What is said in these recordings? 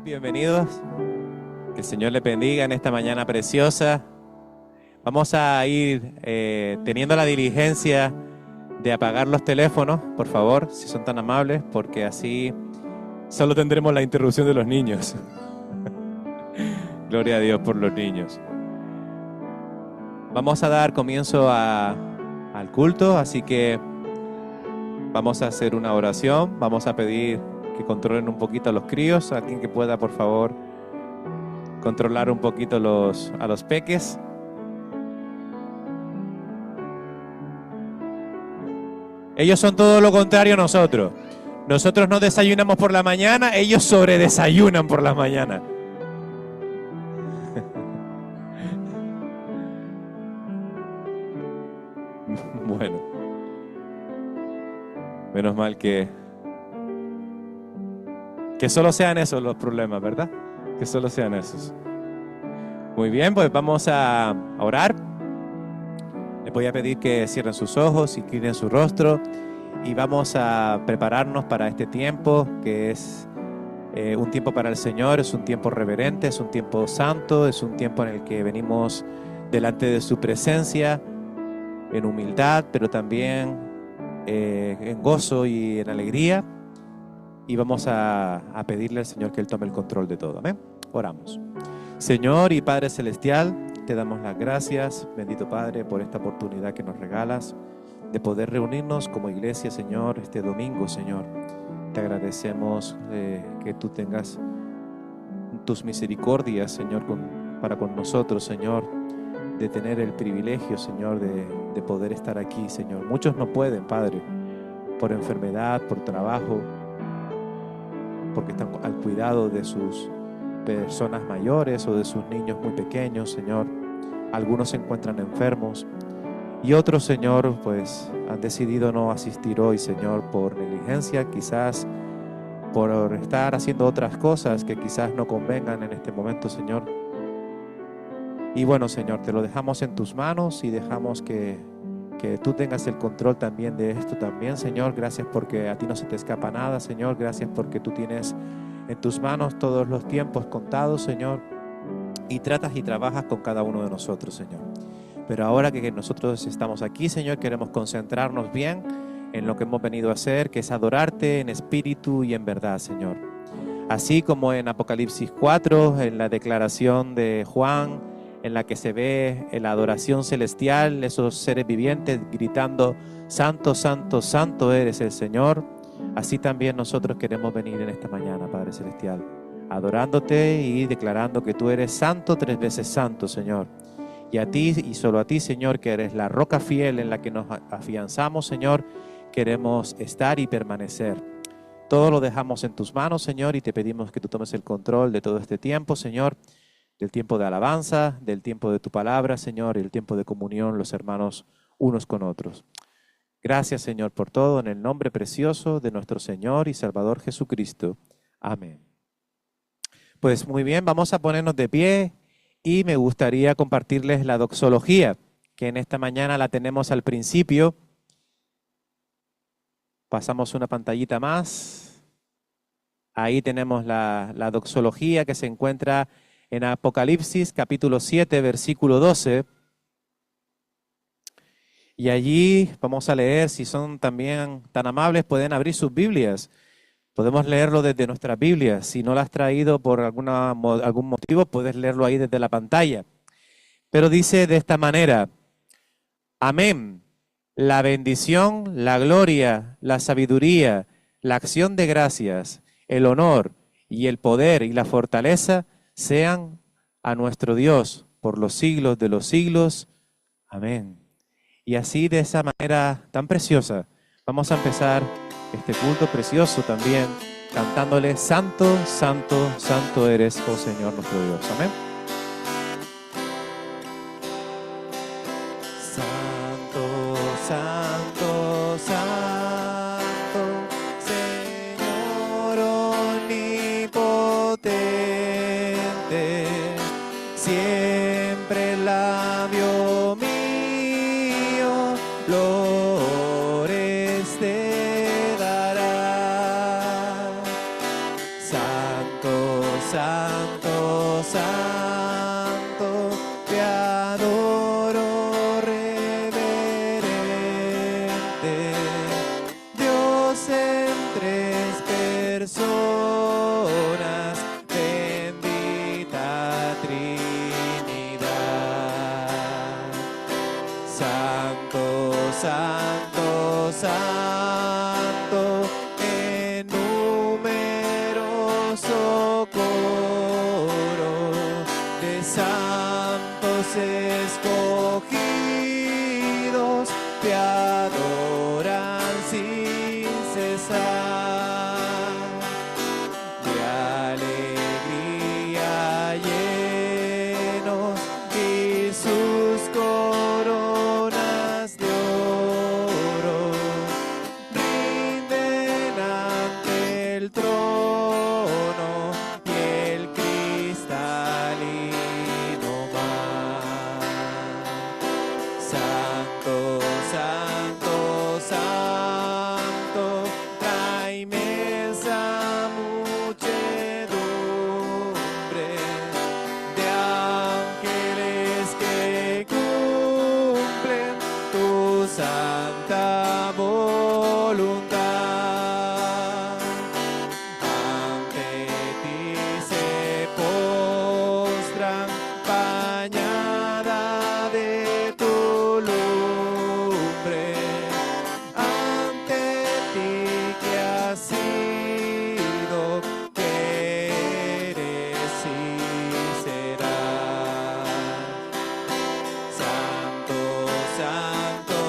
Bienvenidos, que el Señor le bendiga en esta mañana preciosa. Vamos a ir teniendo la diligencia de apagar los teléfonos, por favor, si son tan amables, porque así solo tendremos la interrupción de los niños. Gloria a Dios por los niños. Vamos a dar comienzo al culto, así que vamos a hacer una oración, vamos a pedir que controlen un poquito a los críos, alguien que pueda, por favor, controlar un poquito a los peques. Ellos son todo lo contrario a nosotros. Nosotros no desayunamos por la mañana, ellos sobredesayunan por la mañana. Bueno, menos mal que solo sean esos los problemas, ¿verdad? Que solo sean esos. Muy bien, pues vamos a orar. Les voy a pedir que cierren sus ojos, inclinen su rostro y vamos a prepararnos para este tiempo que es un tiempo para el Señor, es un tiempo reverente, es un tiempo santo, es un tiempo en el que venimos delante de su presencia en humildad, pero también en gozo y en alegría. Y vamos a pedirle al Señor que Él tome el control de todo. Amén. Oramos. Señor y Padre Celestial, te damos las gracias, bendito Padre, por esta oportunidad que nos regalas de poder reunirnos como iglesia, Señor, este domingo, Señor. Te agradecemos que tú tengas tus misericordias, Señor, para con nosotros, Señor, de tener el privilegio, Señor, de poder estar aquí, Señor. Muchos no pueden, Padre, por enfermedad, por trabajo, porque están al cuidado de sus personas mayores o de sus niños muy pequeños, Señor. Algunos se encuentran enfermos y otros, Señor, pues han decidido no asistir hoy, Señor, por negligencia, quizás por estar haciendo otras cosas que quizás no convengan en este momento, Señor. Y bueno, Señor, te lo dejamos en tus manos y dejamos que tú tengas el control también de esto también, Señor. Gracias porque a ti no se te escapa nada, Señor. Gracias porque tú tienes en tus manos todos los tiempos contados, Señor. Y tratas y trabajas con cada uno de nosotros, Señor. Pero ahora que nosotros estamos aquí, Señor, queremos concentrarnos bien en lo que hemos venido a hacer, que es adorarte en espíritu y en verdad, Señor. Así como en Apocalipsis 4, en la declaración de Juan, en la que se ve la adoración celestial, esos seres vivientes gritando, Santo, Santo, Santo eres el Señor. Así también nosotros queremos venir en esta mañana, Padre Celestial, adorándote y declarando que tú eres santo, 3 veces santo, Señor. Y a ti, y solo a ti, Señor, que eres la roca fiel en la que nos afianzamos, Señor, queremos estar y permanecer. Todo lo dejamos en tus manos, Señor, y te pedimos que tú tomes el control de todo este tiempo, Señor, del tiempo de alabanza, del tiempo de tu palabra, Señor, y el tiempo de comunión, los hermanos unos con otros. Gracias, Señor, por todo, en el nombre precioso de nuestro Señor y Salvador Jesucristo. Amén. Pues muy bien, vamos a ponernos de pie y me gustaría compartirles la doxología, que en esta mañana la tenemos al principio. Pasamos una pantallita más. Ahí tenemos la doxología que se encuentra en Apocalipsis capítulo 7, versículo 12. Y allí vamos a leer, si son también tan amables, pueden abrir sus Biblias. Podemos leerlo desde nuestra Biblia. Si no la has traído por algún motivo, puedes leerlo ahí desde la pantalla. Pero dice de esta manera: amén. La bendición, la gloria, la sabiduría, la acción de gracias, el honor y el poder y la fortaleza sean a nuestro Dios por los siglos de los siglos. Amén. Y así, de esa manera tan preciosa, vamos a empezar este culto precioso también cantándole: Santo, Santo, Santo eres, oh Señor nuestro Dios. Amén. Santo, Santo, Santo, Señor omnipotente, siempre el labio mío flores te dará. Santo, Santo, Santo, te adoro reverente, Dios en tres personas, bendita Trinidad. Santo, Santo, Santo, en numeroso coro de santos escogidos te adoran sin cesar. De alegría llenos y sus coronas de oro rinden ante el trono y el cristalino mar. Santo, Santo, Santo, la inmensa muchedumbre de ángeles que cumplen tu santa voluntad. Ante ti se postran, bañada de tu lumbre, ante ti que has sido, que eres y serás. Santo, Santo,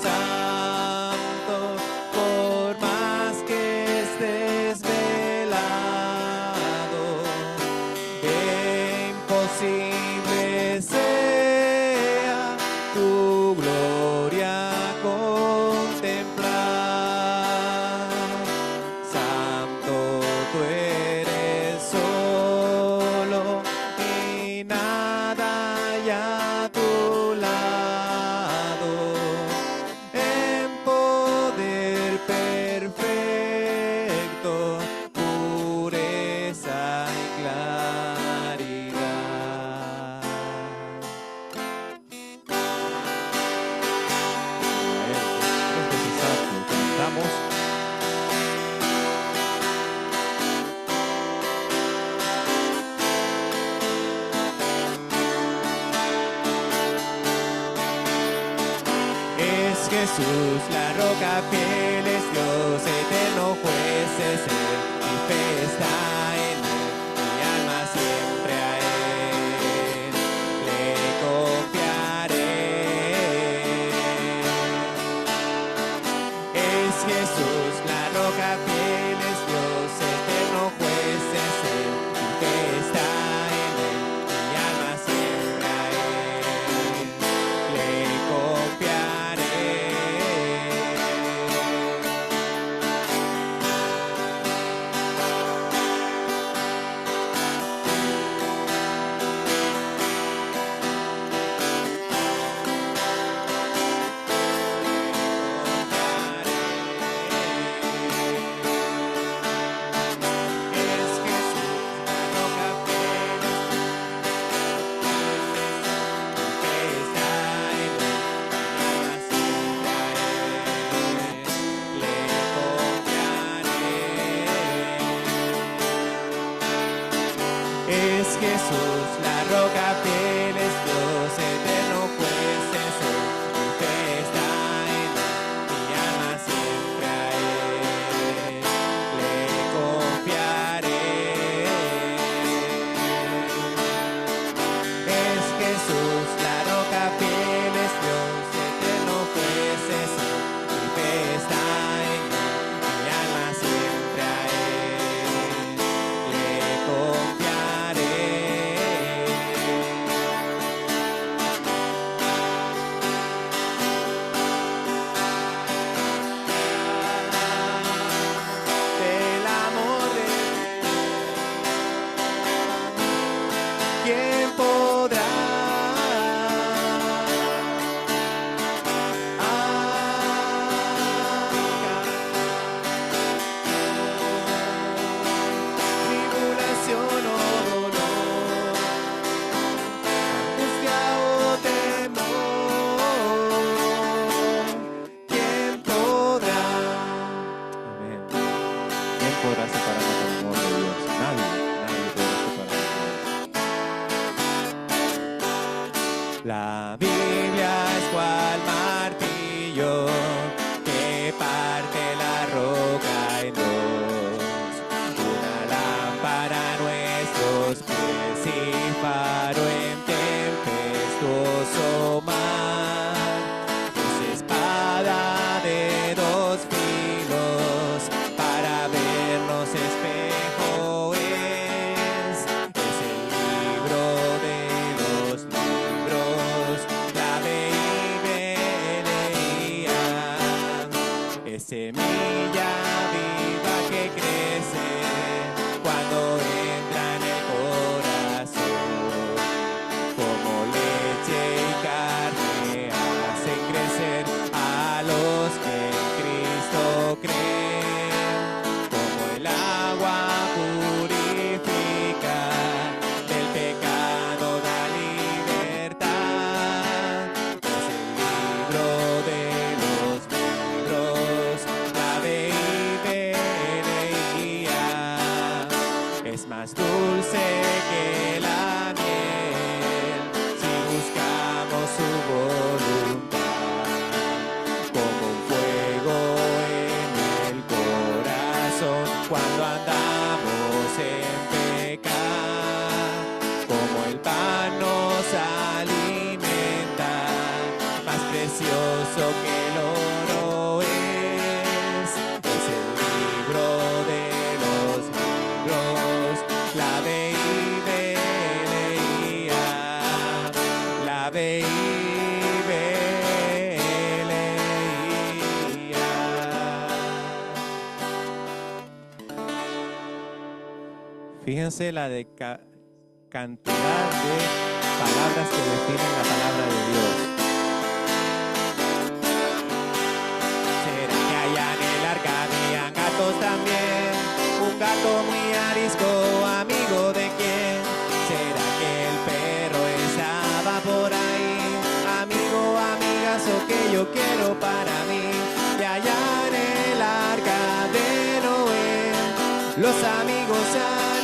Santo, por más que estés velado, imposible sea tu gloria contemplar. Santo, tú eres solo y nada hay a tu lado, en poder perfecto, pureza y claridad. Cantamos. Es Jesús la roca fiel, es Dios eterno juez, es Él, mi fe está en Él, mi alma siempre a Él le confiaré. Es Jesús la roca fiel, es Dios eterno juez, es Él, mi fe está en Él, mi alma siempre a Él le confiaré. roca fiel es Dios, eterno juez es Él. Mi fe está en Él, mi alma siempre a Él le confiaré. Es Jesús, la roca fiel es Dios, eterno juez es Él. Mi fe está en Él, mi alma siempre a Él le confiaré. Del amor de ¿quién podrá tribulación o dolor, angustia o temor? ¿Quién podrá? Amén. ¿Quién podrá separarnos del amor de Dios? Nadie podrá separarnos. La Biblia es cual martillo que parte la roca en dos, una lámpara a nuestros pies y faro en tempestuoso mar. Es espada de dos filos, para vernos espejo es el libro de los libros, la leía, es semilla viva que crece cuando entra en el corazón, como leche y carne hacen crecer a los que en Cristo creen, como el agua purifica, del pecado da libertad. Es el libro de los libros, la leía, es más dulce que la miel si buscamos su voluntad, como un fuego en el corazón cuando andamos en pecado, como el pan nos alimenta, más precioso que el oro es el libro de los libros, la leía, la leía. Fíjense la cantidad de palabras que definen la palabra de Dios. ¿Será que allá en el arca habían gatos también? Un gato muy arisco, amigo de quién. ¿Será que el perro estaba por ahí? Amigo, amigazo que yo quiero para mí. Y allá en el arca de Noé, los amigos animales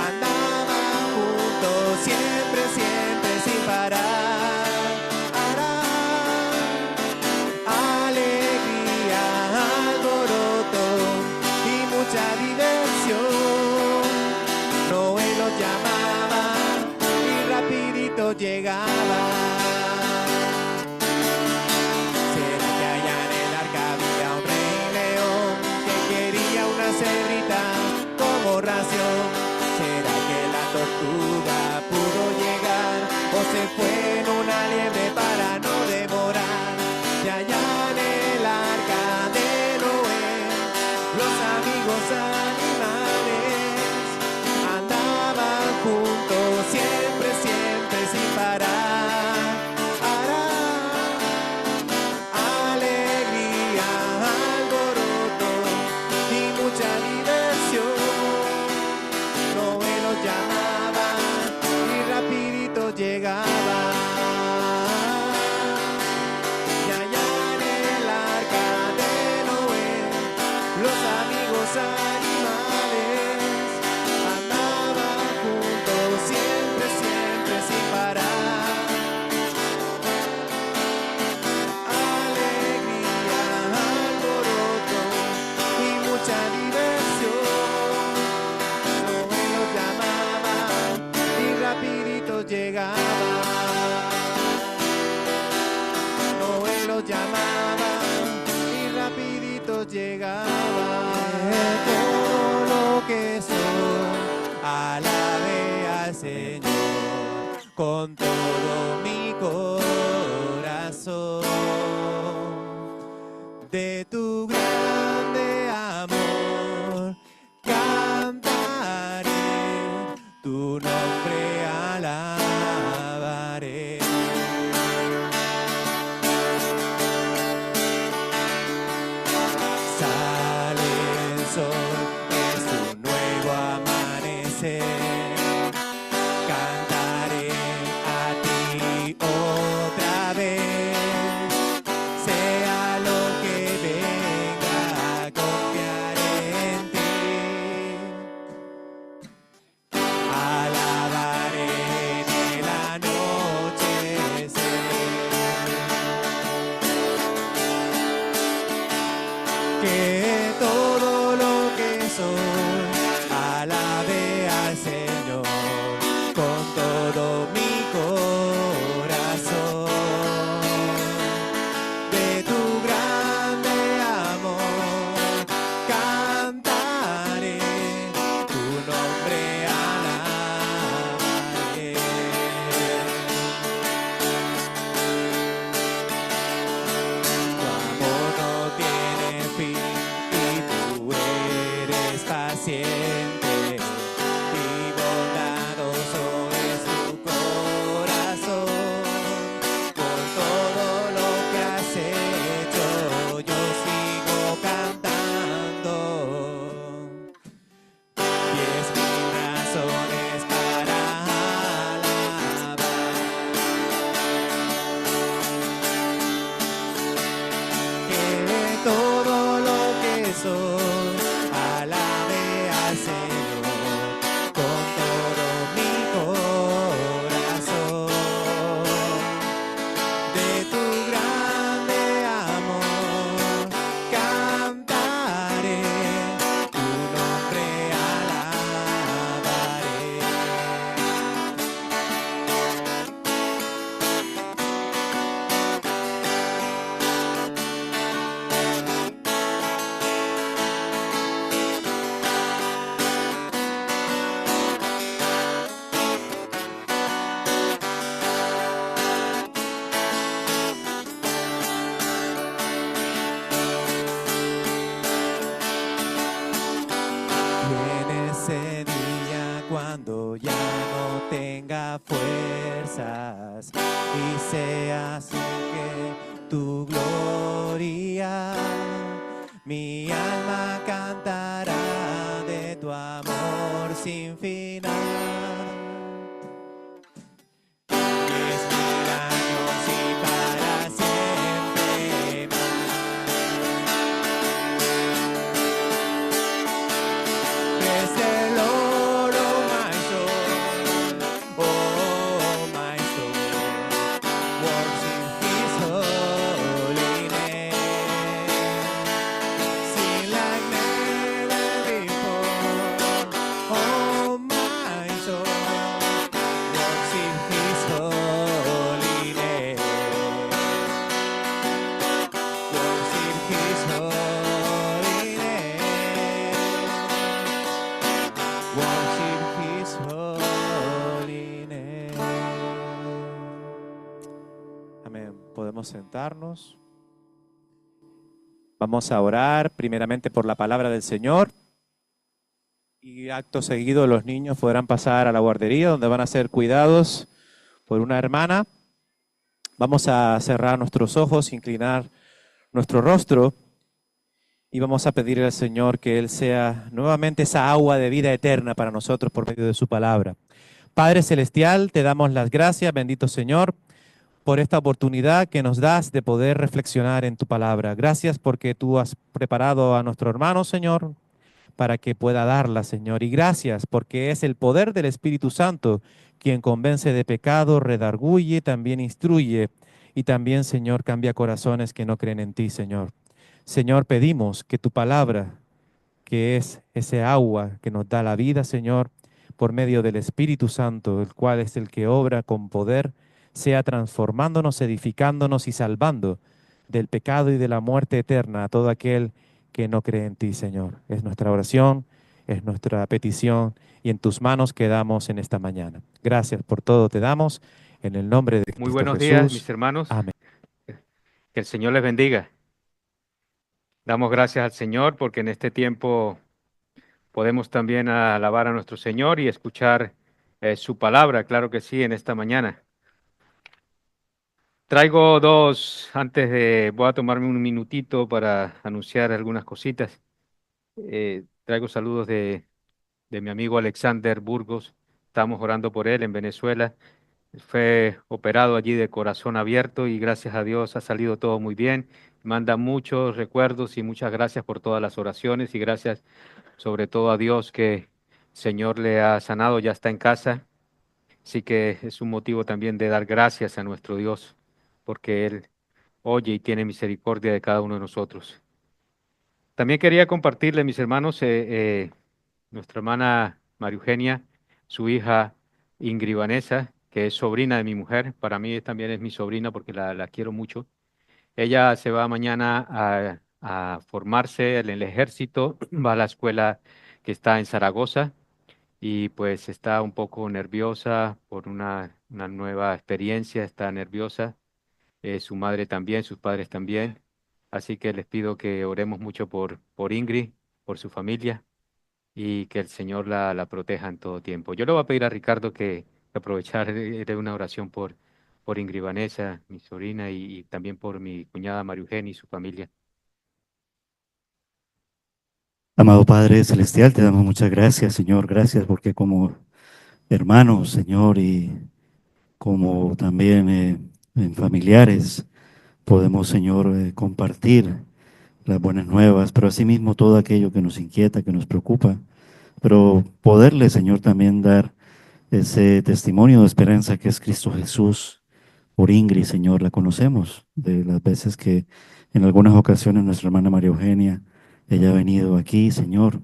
andaban juntos siempre, siempre sin parar. Alegría, alboroto y mucha diversión. Noé los llamaba y rapidito llegaba. ¿Será que allá en el arca había un rey león que quería una cebrita como ración? ¿Será que la tortuga pudo llegar o se fue en una liebre para no demorar? Y allá en el arca de Noé, los amigos animales andaban juntos siempre, siempre sin parar. llegaba. Noé los llamaba y rapidito llegaba. Todo lo que soy, alabe al Señor con todo mi corazón. De tu grande amor cantaré, tu nombre alabaré. Sale el sol, es un nuevo amanecer. Cantaré a ti otra vez. Sea lo que venga, confiaré en ti. Alabaré en el anochecer. Que todo lo que soy alabe al Señor con todo mi corazón. De tu grande amor cantaré, tu nombre alabaré. Tu amor no tiene fin y tú eres paciente y bondadoso es tu corazón. Por todo lo que has hecho yo sigo cantando. 10.000 razones para alabar. Que todo lo que soy alabe al Señor con todo mi corazón. De tu grande amor cantaré, tu nombre alabaré. En ese día cuando ya no tenga fuerzas y sea sin que tu gloria, mi alma cantará de tu amor sin final. 10.000 años y para siempre más. Bless the Lord, oh my soul, worship His holy name. Sing like never before, oh my soul, worship His holy name. Worship His holy name. Worship His holy name. Amén. Podemos sentarnos. Vamos a orar primeramente por la palabra del Señor y acto seguido los niños podrán pasar a la guardería donde van a ser cuidados por una hermana. Vamos a cerrar nuestros ojos, inclinar nuestro rostro y vamos a pedirle al Señor que Él sea nuevamente esa agua de vida eterna para nosotros por medio de su palabra. Padre Celestial, te damos las gracias, bendito Señor, por esta oportunidad que nos das de poder reflexionar en tu palabra. Gracias porque tú has preparado a nuestro hermano, Señor, para que pueda darla, Señor. Y gracias porque es el poder del Espíritu Santo quien convence de pecado, redarguye, también instruye y también, Señor, cambia corazones que no creen en ti, Señor. Señor, pedimos que tu palabra, que es ese agua que nos da la vida, Señor, por medio del Espíritu Santo, el cual es el que obra con poder, sea transformándonos, edificándonos y salvando del pecado y de la muerte eterna a todo aquel que no cree en ti, Señor. Es nuestra oración, es nuestra petición y en tus manos quedamos en esta mañana. Gracias por todo te damos en el nombre de Muy Cristo buenos días, Jesús. mis hermanos. Amén. Que el Señor les bendiga. Damos gracias al Señor porque en este tiempo podemos también alabar a nuestro Señor y escuchar su palabra, claro que sí, en esta mañana. Traigo voy a tomarme un minutito para anunciar algunas cositas. Traigo saludos de mi amigo Alexander Burgos. Estamos orando por él en Venezuela. Fue operado allí de corazón abierto y gracias a Dios ha salido todo muy bien. Manda muchos recuerdos y muchas gracias por todas las oraciones y gracias sobre todo a Dios que el Señor le ha sanado, ya está en casa. Así que es un motivo también de dar gracias a nuestro Dios porque Él oye y tiene misericordia de cada uno de nosotros. También quería compartirle, mis hermanos, nuestra hermana María Eugenia, su hija Ingrid Vanessa, que es sobrina de mi mujer, para mí también es mi sobrina porque la quiero mucho. Ella se va mañana a formarse en el ejército, va a la escuela que está en Zaragoza y pues está un poco nerviosa por una nueva experiencia, está nerviosa, su madre también, sus padres también. Así que les pido que oremos mucho por Ingrid, por su familia y que el Señor la proteja en todo tiempo. Yo le voy a pedir a Ricardo que aprovechar de una oración por Ingrid Vanessa, mi sobrina, y también por mi cuñada María Eugenia y su familia. Amado Padre Celestial, te damos muchas gracias, Señor. Gracias porque como hermanos, Señor, y como también en familiares, podemos, Señor, compartir las buenas nuevas, pero asimismo todo aquello que nos inquieta, que nos preocupa, pero poderle, Señor, también dar ese testimonio de esperanza que es Cristo Jesús. Por Ingrid, Señor, la conocemos de las veces que en algunas ocasiones nuestra hermana María Eugenia, ella ha venido aquí, Señor,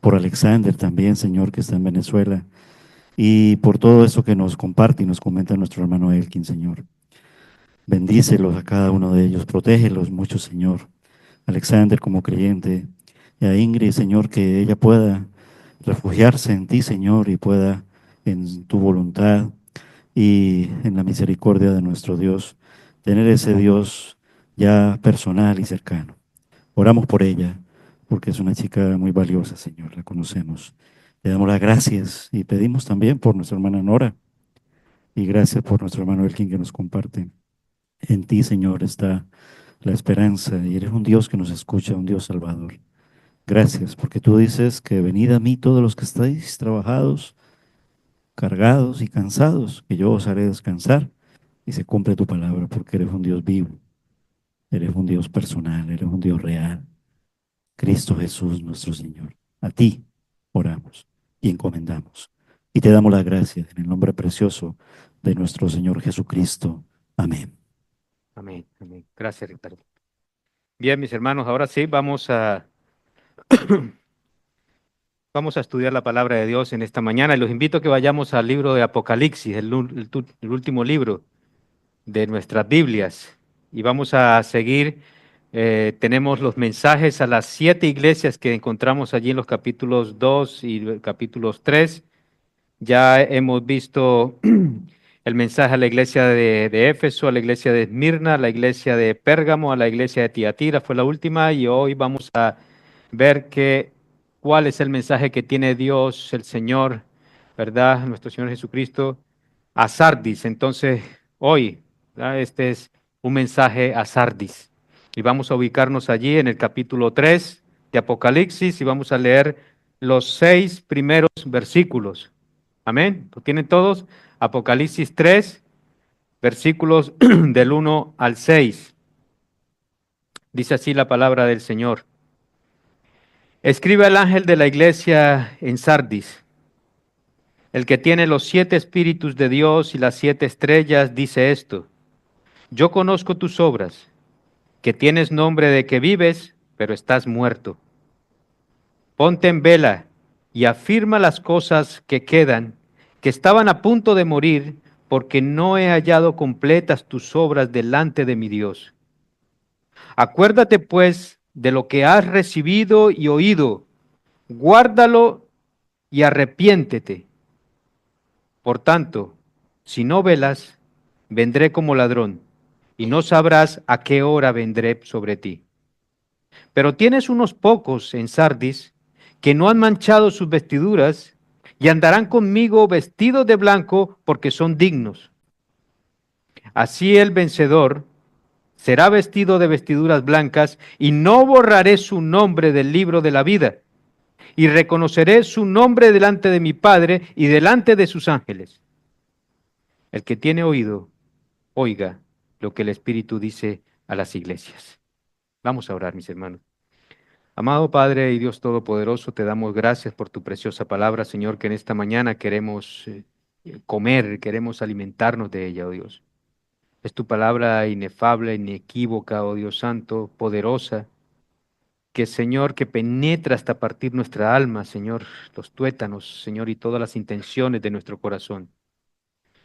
por Alexander también, Señor, que está en Venezuela, y por todo eso que nos comparte y nos comenta nuestro hermano Elkin, Señor. Bendícelos a cada uno de ellos, protégelos mucho, Señor. Alexander como creyente, y a Ingrid, Señor, que ella pueda refugiarse en ti, Señor, y pueda en tu voluntad y en la misericordia de nuestro Dios, tener ese Dios ya personal y cercano. Oramos por ella, porque es una chica muy valiosa, Señor, la conocemos. Le damos las gracias y pedimos también por nuestra hermana Nora y gracias por nuestro hermano Elkin que nos comparte. En ti, Señor, está la esperanza y eres un Dios que nos escucha, un Dios salvador. Gracias, porque tú dices que venid a mí todos los que estáis trabajados, cargados y cansados, que yo os haré descansar y se cumple tu palabra, porque eres un Dios vivo, eres un Dios personal, eres un Dios real. Cristo Jesús nuestro Señor. A ti oramos y encomendamos. Y te damos las gracias en el nombre precioso de nuestro Señor Jesucristo. Amén. Amén, amén. Gracias, Ricardo. Bien, mis hermanos, ahora sí vamos a estudiar la palabra de Dios en esta mañana y los invito a que vayamos al libro de Apocalipsis, el último libro de nuestras Biblias. Y vamos a seguir, tenemos los mensajes a las 7 iglesias que encontramos allí en los capítulos 2 y capítulos 3. Ya hemos visto el mensaje a la iglesia de Éfeso, a la iglesia de Esmirna, a la iglesia de Pérgamo, a la iglesia de Tiatira, fue la última, y hoy vamos a ver cuál es el mensaje que tiene Dios, el Señor, ¿verdad? Nuestro Señor Jesucristo, a Sardis. Entonces, hoy, ¿verdad? Este es un mensaje a Sardis. Y vamos a ubicarnos allí en el capítulo 3 de Apocalipsis y vamos a leer los 6 primeros versículos. Amén. ¿Lo tienen todos? Apocalipsis 3, versículos del 1 al 6. Dice así la palabra del Señor. Escribe al ángel de la iglesia en Sardis, el que tiene los 7 espíritus de Dios y las 7 estrellas, dice esto: yo conozco tus obras, que tienes nombre de que vives, pero estás muerto. Ponte en vela y afirma las cosas que quedan, que estaban a punto de morir, porque no he hallado completas tus obras delante de mi Dios. Acuérdate pues de lo que has recibido y oído, guárdalo y arrepiéntete. Por tanto, si no velas, vendré como ladrón, y no sabrás a qué hora vendré sobre ti. Pero tienes unos pocos en Sardis que no han manchado sus vestiduras y andarán conmigo vestidos de blanco porque son dignos. Así el vencedor será vestido de vestiduras blancas y no borraré su nombre del libro de la vida y reconoceré su nombre delante de mi Padre y delante de sus ángeles. El que tiene oído, oiga lo que el Espíritu dice a las iglesias. Vamos a orar, mis hermanos. Amado Padre y Dios Todopoderoso, te damos gracias por tu preciosa palabra, Señor, que en esta mañana queremos comer, queremos alimentarnos de ella, oh Dios. Es tu palabra inefable, inequívoca, oh Dios Santo, poderosa, que Señor, que penetra hasta partir nuestra alma, Señor, los tuétanos, Señor, y todas las intenciones de nuestro corazón.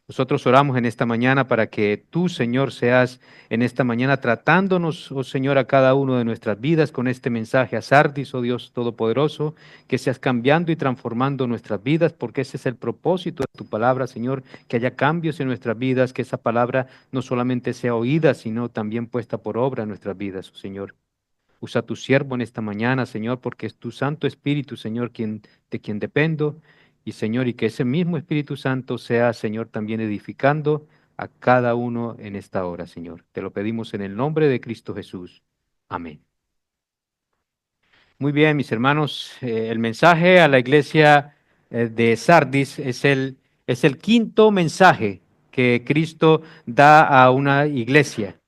Nosotros oramos en esta mañana para que tú, Señor, seas en esta mañana tratándonos, oh Señor, a cada uno de nuestras vidas con este mensaje a Sardis, oh Dios Todopoderoso, que seas cambiando y transformando nuestras vidas, porque ese es el propósito de tu palabra, Señor, que haya cambios en nuestras vidas, que esa palabra no solamente sea oída, sino también puesta por obra en nuestras vidas, oh Señor. Usa tu siervo en esta mañana, Señor, porque es tu Santo Espíritu, Señor, de quien dependo. Y Señor, y que ese mismo Espíritu Santo sea, Señor, también edificando a cada uno en esta hora, Señor. Te lo pedimos en el nombre de Cristo Jesús. Amén. Muy bien, mis hermanos, el mensaje a la iglesia de Sardis es el quinto mensaje que Cristo da a una iglesia.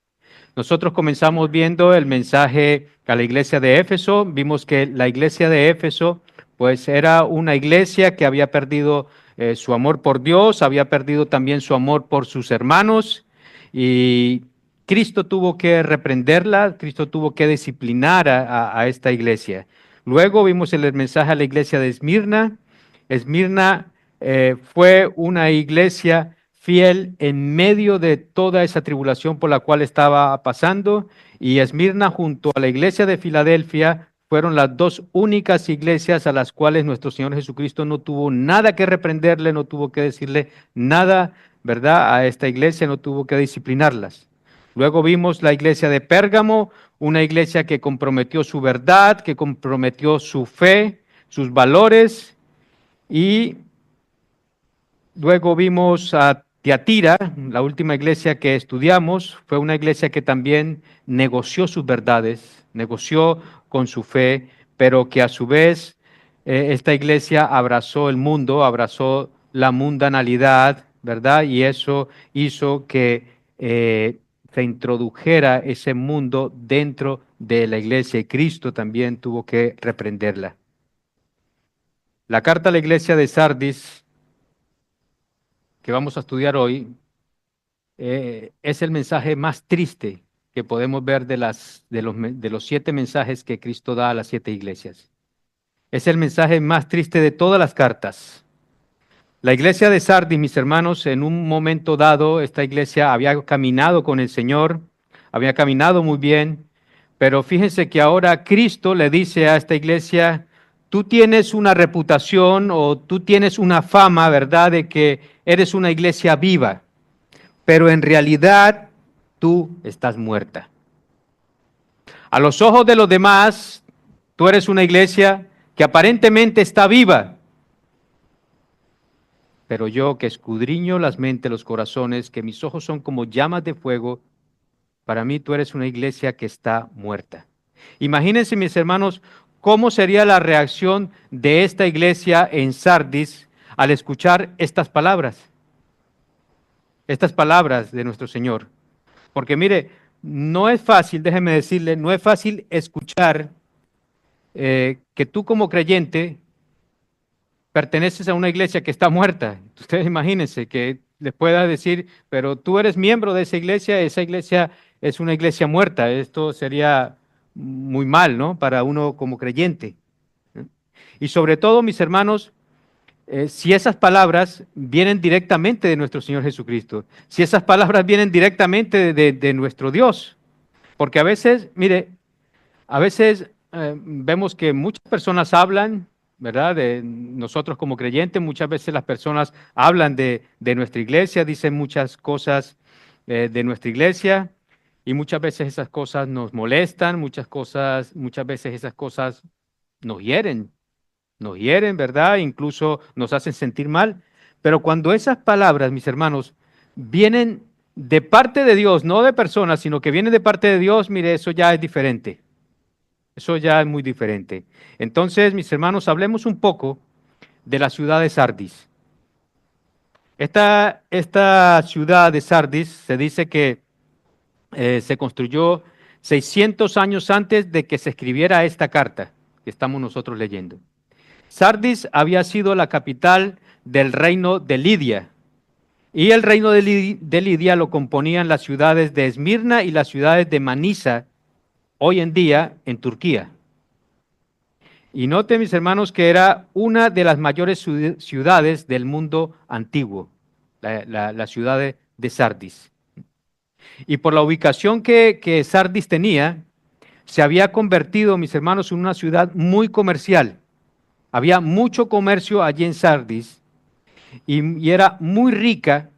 Nosotros comenzamos viendo el mensaje a la iglesia de Éfeso. Vimos que la iglesia de Éfeso, pues era una iglesia que había perdido su amor por Dios, había perdido también su amor por sus hermanos y Cristo tuvo que reprenderla, Cristo tuvo que disciplinar a esta iglesia. Luego vimos el mensaje a la iglesia de Esmirna. Esmirna fue una iglesia fiel en medio de toda esa tribulación por la cual estaba pasando, y Esmirna junto a la iglesia de Filadelfia fueron las dos únicas iglesias a las cuales nuestro Señor Jesucristo no tuvo nada que reprenderle, no tuvo que decirle nada, ¿verdad? A esta iglesia no tuvo que disciplinarlas. Luego vimos la iglesia de Pérgamo, una iglesia que comprometió su verdad, que comprometió su fe, sus valores, y luego vimos a Tiatira, la última iglesia que estudiamos, fue una iglesia que también negoció sus verdades, negoció con su fe, pero que a su vez esta iglesia abrazó el mundo, abrazó la mundanalidad, ¿verdad? Y eso hizo que se introdujera ese mundo dentro de la iglesia y Cristo también tuvo que reprenderla. La carta a la iglesia de Sardis que vamos a estudiar hoy es el mensaje más triste que podemos ver de los 7 mensajes que Cristo da a las 7 iglesias. Es el mensaje más triste de todas las cartas. La iglesia de Sardis, mis hermanos, en un momento dado, esta iglesia había caminado con el Señor, había caminado muy bien, pero fíjense que ahora Cristo le dice a esta iglesia: tú tienes una reputación o tú tienes una fama, ¿verdad?, de que eres una iglesia viva, pero en realidad tú estás muerta. A los ojos de los demás, tú eres una iglesia que aparentemente está viva, pero yo que escudriño las mentes, los corazones, que mis ojos son como llamas de fuego, para mí tú eres una iglesia que está muerta. Imagínense, mis hermanos, cómo sería la reacción de esta iglesia en Sardis al escuchar estas palabras de nuestro Señor. Porque mire, no es fácil, déjeme decirle, no es fácil escuchar que tú como creyente perteneces a una iglesia que está muerta. Ustedes imagínense que les pueda decir, pero tú eres miembro de esa iglesia es una iglesia muerta. Esto sería muy mal, ¿no?, para uno como creyente. Y sobre todo, mis hermanos, si esas palabras vienen directamente de nuestro Señor Jesucristo, si esas palabras vienen directamente de nuestro Dios, porque a veces, mire, a veces vemos que muchas personas hablan, ¿verdad? De nosotros como creyentes, muchas veces las personas hablan de nuestra iglesia, dicen muchas cosas de nuestra iglesia y muchas veces esas cosas nos molestan, muchas veces esas cosas nos hieren, ¿verdad? Incluso nos hacen sentir mal. Pero cuando esas palabras, mis hermanos, vienen de parte de Dios, no de personas, sino que vienen de parte de Dios, mire, eso ya es diferente. Eso ya es muy diferente. Entonces, mis hermanos, hablemos un poco de la ciudad de Sardis. Esta ciudad de Sardis se dice que se construyó 600 años antes de que se escribiera esta carta que estamos nosotros leyendo. Sardis había sido la capital del reino de Lidia, y el reino de Lidia lo componían las ciudades de Esmirna y las ciudades de Manisa, hoy en día en Turquía. Y noten, mis hermanos, que era una de las mayores ciudades del mundo antiguo, la ciudad de Sardis. Y por la ubicación que Sardis tenía, se había convertido, mis hermanos, en una ciudad muy comercial. Había mucho comercio allí en Sardis y era muy rica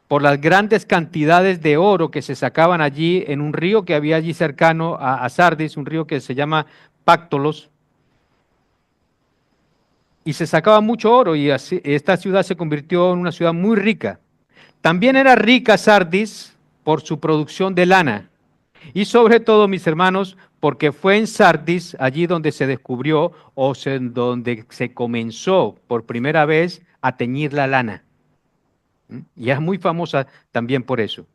por las grandes cantidades de oro que se sacaban allí en un río que había allí cercano a Sardis, un río que se llama Páctolos. Y se sacaba mucho oro y así, esta ciudad se convirtió en una ciudad muy rica. También era rica Sardis por su producción de lana y sobre todo, mis hermanos, porque fue en Sardis allí donde se descubrió donde se comenzó por primera vez a teñir la lana. Y es muy famosa también por eso.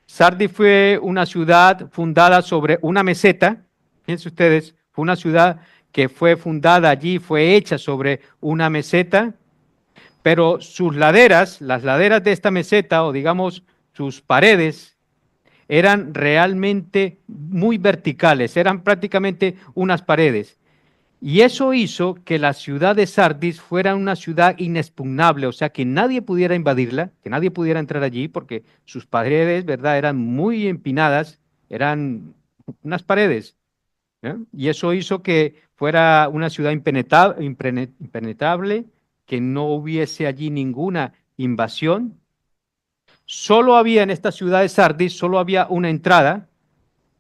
Sardis fue una ciudad fundada sobre una meseta. Fíjense ustedes, fue una ciudad que fue fundada allí, fue hecha sobre una meseta, pero sus laderas, las laderas de esta meseta, o digamos sus paredes, eran realmente muy verticales, eran prácticamente unas paredes. Y eso hizo que la ciudad de Sardis fuera una ciudad inexpugnable, o sea, que nadie pudiera invadirla, que nadie pudiera entrar allí, porque sus paredes, ¿verdad?, eran muy empinadas, eran unas paredes. Y eso hizo que fuera una ciudad impenetrable, que no hubiese allí ninguna invasión. Solo había en esta ciudad de Sardis, solo había una entrada,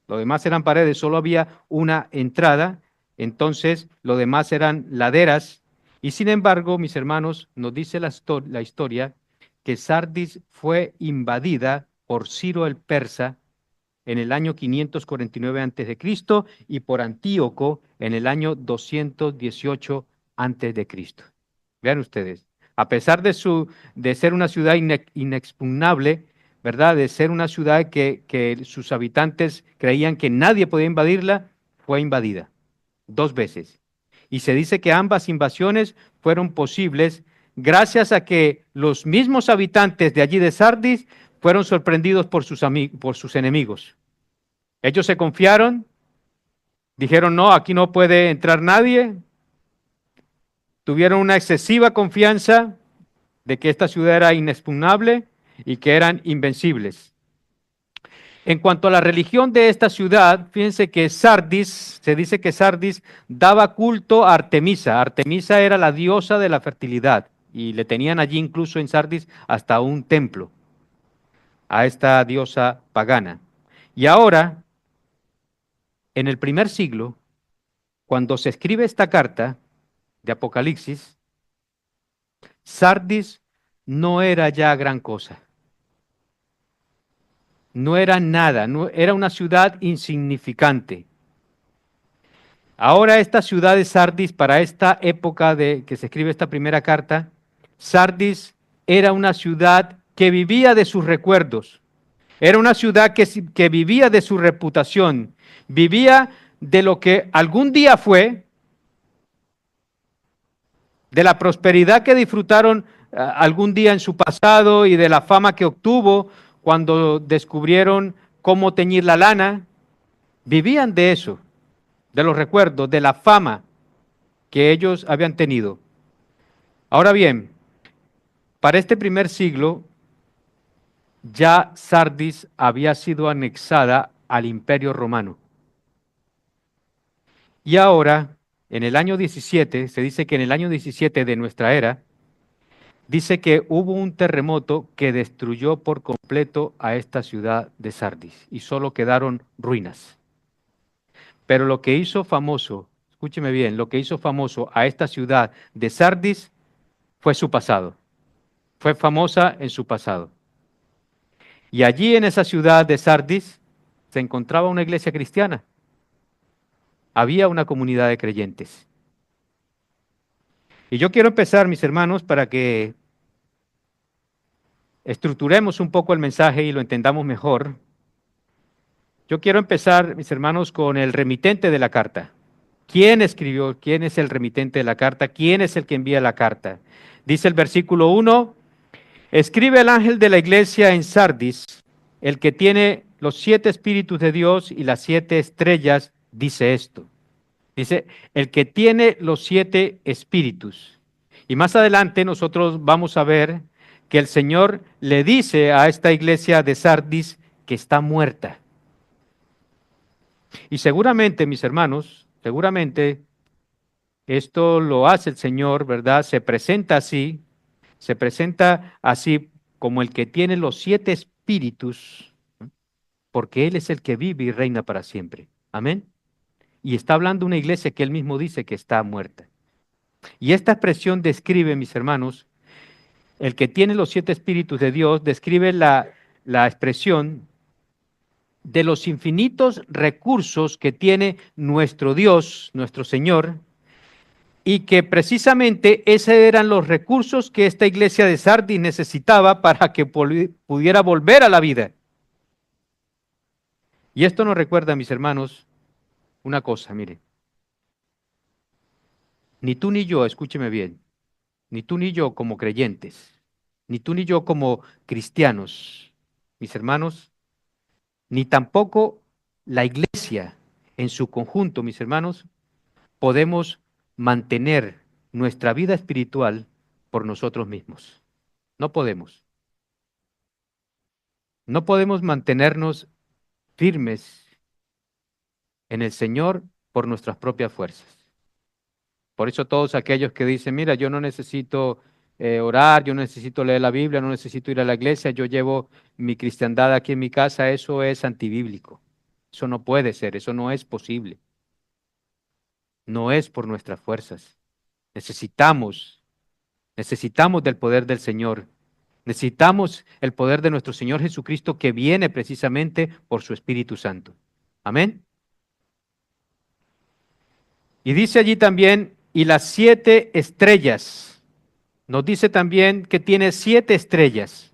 lo demás eran paredes, solo había una entrada, entonces lo demás eran laderas. Y sin embargo, mis hermanos, nos dice la historia que Sardis fue invadida por Ciro el Persa en el año 549 a.C. y por Antíoco en el año 218 a.C. Vean ustedes, a pesar de ser una ciudad inexpugnable, ¿verdad? De ser una ciudad que sus habitantes creían que nadie podía invadirla, fue invadida 2 veces. Y se dice que ambas invasiones fueron posibles gracias a que los mismos habitantes de allí de Sardis fueron sorprendidos por sus enemigos. Ellos se confiaron, dijeron, no, aquí no puede entrar nadie. Tuvieron una excesiva confianza de que esta ciudad era inexpugnable y que eran invencibles. En cuanto a la religión de esta ciudad, fíjense que Sardis, se dice que Sardis daba culto a Artemisa. Artemisa era la diosa de la fertilidad y le tenían allí incluso en Sardis hasta un templo a esta diosa pagana. Y ahora, en el primer siglo, cuando se escribe esta carta de Apocalipsis, Sardis no era ya gran cosa. No era nada, era una ciudad insignificante. Ahora esta ciudad de Sardis, para esta época de que se escribe esta primera carta, Sardis era una ciudad que vivía de sus recuerdos, era una ciudad que vivía de su reputación, vivía de lo que algún día fue, de la prosperidad que disfrutaron algún día en su pasado y de la fama que obtuvo cuando descubrieron cómo teñir la lana. Vivían de eso, de los recuerdos, de la fama. que ellos habían tenido. Ahora bien, para este primer siglo, ya Sardis había sido anexada al Imperio Romano. Y ahora, en el año 17, se dice que en el año 17 de nuestra era, dice que hubo un terremoto que destruyó por completo a esta ciudad de Sardis y solo quedaron ruinas. Pero lo que hizo famoso, escúcheme bien, lo que hizo famoso a esta ciudad de Sardis fue su pasado. Fue famosa en su pasado. Y allí en esa ciudad de Sardis se encontraba una iglesia cristiana. Había una comunidad de creyentes. Y yo quiero empezar, mis hermanos, para que estructuremos un poco el mensaje y lo entendamos mejor. Yo quiero empezar, mis hermanos, con el remitente de la carta. ¿Quién escribió? ¿Quién es el remitente de la carta? ¿Quién es el que envía la carta? Dice el versículo 1, escribe el ángel de la iglesia en Sardis, el que tiene los 7 espíritus de Dios y las 7 estrellas, dice esto. Dice, el que tiene los 7 espíritus. Y más adelante nosotros vamos a ver que el Señor le dice a esta iglesia de Sardis que está muerta. Y seguramente, mis hermanos, seguramente esto lo hace el Señor, ¿verdad? Se presenta así como el que tiene los 7 espíritus, porque Él es el que vive y reina para siempre. Amén. Y está hablando una iglesia que Él mismo dice que está muerta. Y esta expresión describe, mis hermanos, el que tiene los 7 espíritus de Dios, describe la expresión de los infinitos recursos que tiene nuestro Dios, nuestro Señor, y que precisamente esos eran los recursos que esta iglesia de Sardis necesitaba para que pudiera volver a la vida. Y esto nos recuerda, mis hermanos, una cosa, mire. Ni tú ni yo, escúcheme bien, ni tú ni yo como creyentes, ni tú ni yo como cristianos, mis hermanos, ni tampoco la iglesia en su conjunto, mis hermanos, podemos mantener nuestra vida espiritual por nosotros mismos. No podemos. No podemos mantenernos firmes en el Señor por nuestras propias fuerzas. Por eso todos aquellos que dicen, mira, yo no necesito orar, yo no necesito leer la Biblia, no necesito ir a la iglesia, yo llevo mi cristiandad aquí en mi casa, eso es antibíblico. Eso no puede ser, eso no es posible. No es por nuestras fuerzas. Necesitamos del poder del Señor. Necesitamos el poder de nuestro Señor Jesucristo que viene precisamente por su Espíritu Santo. Amén. Y dice allí también, y las 7 estrellas. Nos dice también que tiene 7 estrellas.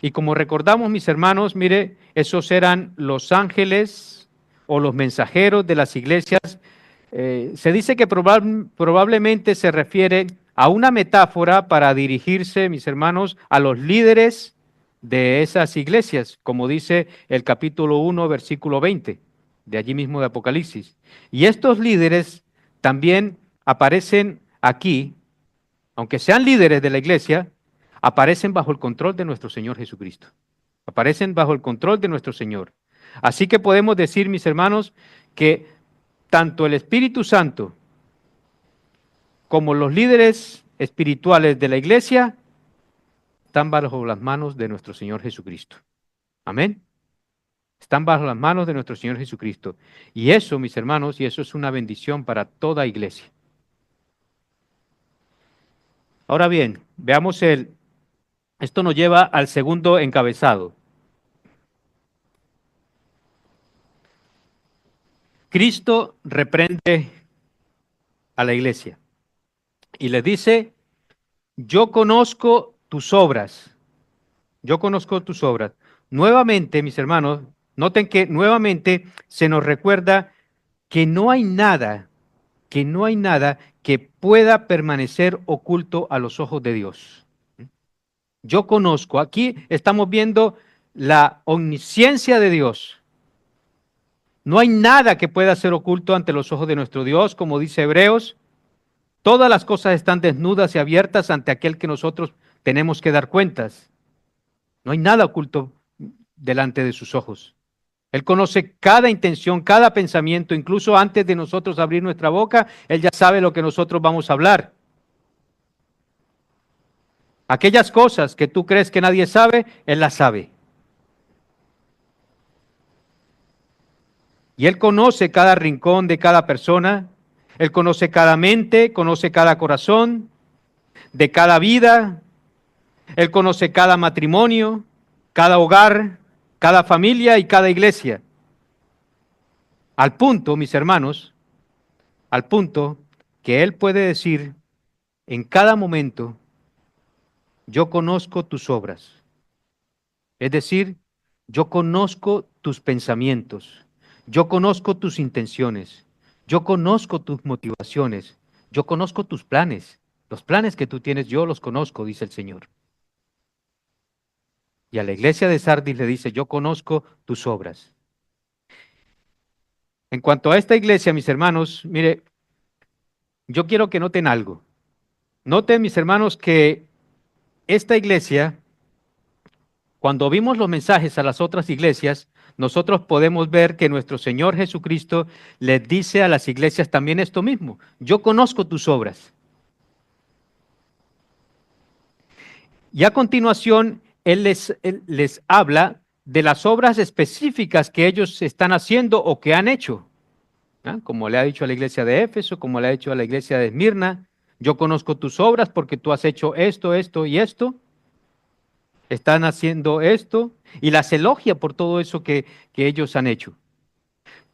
Y como recordamos, mis hermanos, mire, esos eran los ángeles o los mensajeros de las iglesias. Se dice que probablemente se refiere a una metáfora para dirigirse, mis hermanos, a los líderes de esas iglesias, como dice el capítulo 1, versículo 20, de allí mismo de Apocalipsis. Y estos líderes también aparecen aquí, aunque sean líderes de la iglesia, aparecen bajo el control de nuestro Señor Jesucristo. Aparecen bajo el control de nuestro Señor. Así que podemos decir, mis hermanos, que tanto el Espíritu Santo como los líderes espirituales de la iglesia están bajo las manos de nuestro Señor Jesucristo. Amén. Están bajo las manos de nuestro Señor Jesucristo. Y eso, mis hermanos, y eso es una bendición para toda iglesia. Ahora bien, veamos esto nos lleva al segundo encabezado. Cristo reprende a la iglesia y le dice, yo conozco tus obras. Yo conozco tus obras. Nuevamente, mis hermanos, noten que nuevamente se nos recuerda que no hay nada que pueda permanecer oculto a los ojos de Dios. Yo conozco, aquí estamos viendo la omnisciencia de Dios. No hay nada que pueda ser oculto ante los ojos de nuestro Dios, como dice Hebreos. Todas las cosas están desnudas y abiertas ante aquel que nosotros tenemos que dar cuentas. No hay nada oculto delante de sus ojos. Él conoce cada intención, cada pensamiento, incluso antes de nosotros abrir nuestra boca, Él ya sabe lo que nosotros vamos a hablar. Aquellas cosas que tú crees que nadie sabe, Él las sabe. Y Él conoce cada rincón de cada persona, Él conoce cada mente, conoce cada corazón, de cada vida, Él conoce cada matrimonio, cada hogar, cada familia y cada iglesia. Al punto, mis hermanos, al punto que Él puede decir en cada momento, yo conozco tus obras. Es decir, yo conozco tus pensamientos, yo conozco tus intenciones, yo conozco tus motivaciones, yo conozco tus planes. Los planes que tú tienes, yo los conozco, dice el Señor. Y a la iglesia de Sardis le dice, yo conozco tus obras. En cuanto a esta iglesia, mis hermanos, mire, yo quiero que noten algo. Noten, mis hermanos, que esta iglesia, cuando vimos los mensajes a las otras iglesias, nosotros podemos ver que nuestro Señor Jesucristo les dice a las iglesias también esto mismo. Yo conozco tus obras. Y a continuación, Él les habla de las obras específicas que ellos están haciendo o que han hecho. ¿Ah? Como le ha dicho a la iglesia de Éfeso, como le ha dicho a la iglesia de Esmirna, yo conozco tus obras porque tú has hecho esto, esto y esto. Están haciendo esto y las elogia por todo eso que ellos han hecho.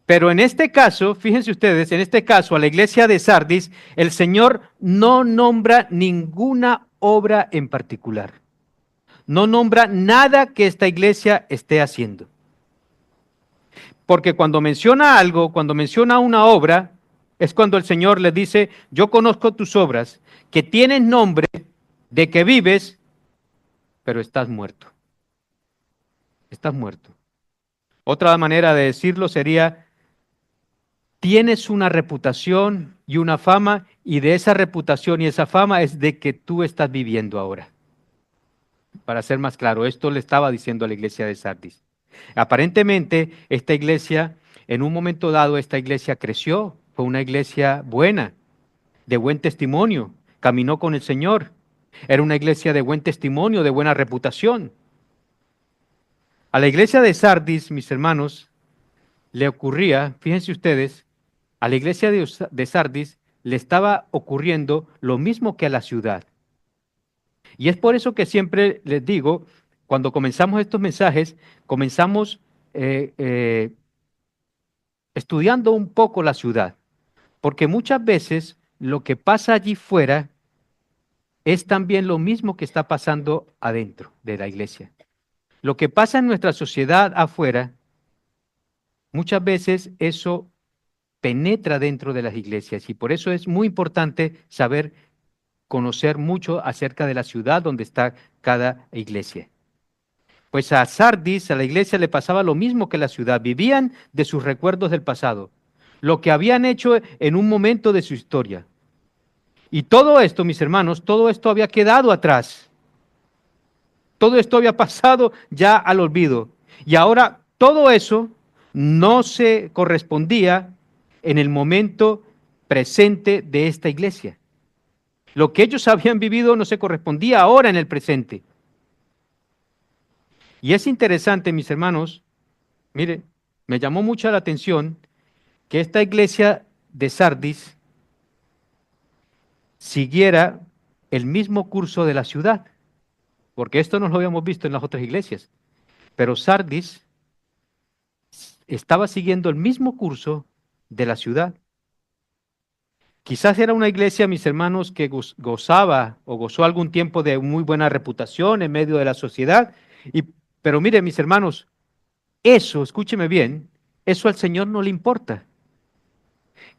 Pero en este caso, fíjense ustedes, en este caso a la iglesia de Sardis, el Señor no nombra ninguna obra en particular. No nombra nada que esta iglesia esté haciendo. Porque cuando menciona algo, cuando menciona una obra, es cuando el Señor les dice, yo conozco tus obras, que tienen nombre de que vives, pero estás muerto. Estás muerto. Otra manera de decirlo sería, tienes una reputación y una fama, y de esa reputación y esa fama es de que tú estás viviendo ahora. Para ser más claro, esto le estaba diciendo a la iglesia de Sardis. Aparentemente, esta iglesia, en un momento dado, esta iglesia creció, fue una iglesia buena, de buen testimonio, caminó con el Señor. Era una iglesia de buen testimonio, de buena reputación. A la iglesia de Sardis, mis hermanos, le ocurría, fíjense ustedes, a la iglesia de Sardis le estaba ocurriendo lo mismo que a la ciudad. Y es por eso que siempre les digo, cuando comenzamos estos mensajes, comenzamos estudiando un poco la ciudad, porque muchas veces lo que pasa allí fuera es también lo mismo que está pasando adentro de la iglesia. Lo que pasa en nuestra sociedad afuera, muchas veces eso penetra dentro de las iglesias y por eso es muy importante saber conocer mucho acerca de la ciudad donde está cada iglesia. Pues a Sardis, a la iglesia, le pasaba lo mismo que la ciudad. Vivían de sus recuerdos del pasado, lo que habían hecho en un momento de su historia. Y todo esto, mis hermanos, todo esto había quedado atrás. Todo esto había pasado ya al olvido. Y ahora todo eso no se correspondía en el momento presente de esta iglesia. Lo que ellos habían vivido no se correspondía ahora en el presente. Y es interesante, mis hermanos, mire, me llamó mucho la atención que esta iglesia de Sardis siguiera el mismo curso de la ciudad, porque esto no lo habíamos visto en las otras iglesias, pero Sardis estaba siguiendo el mismo curso de la ciudad. Quizás era una iglesia, mis hermanos, que gozaba o gozó algún tiempo de muy buena reputación en medio de la sociedad, pero mire, mis hermanos, eso, escúcheme bien, eso al Señor no le importa.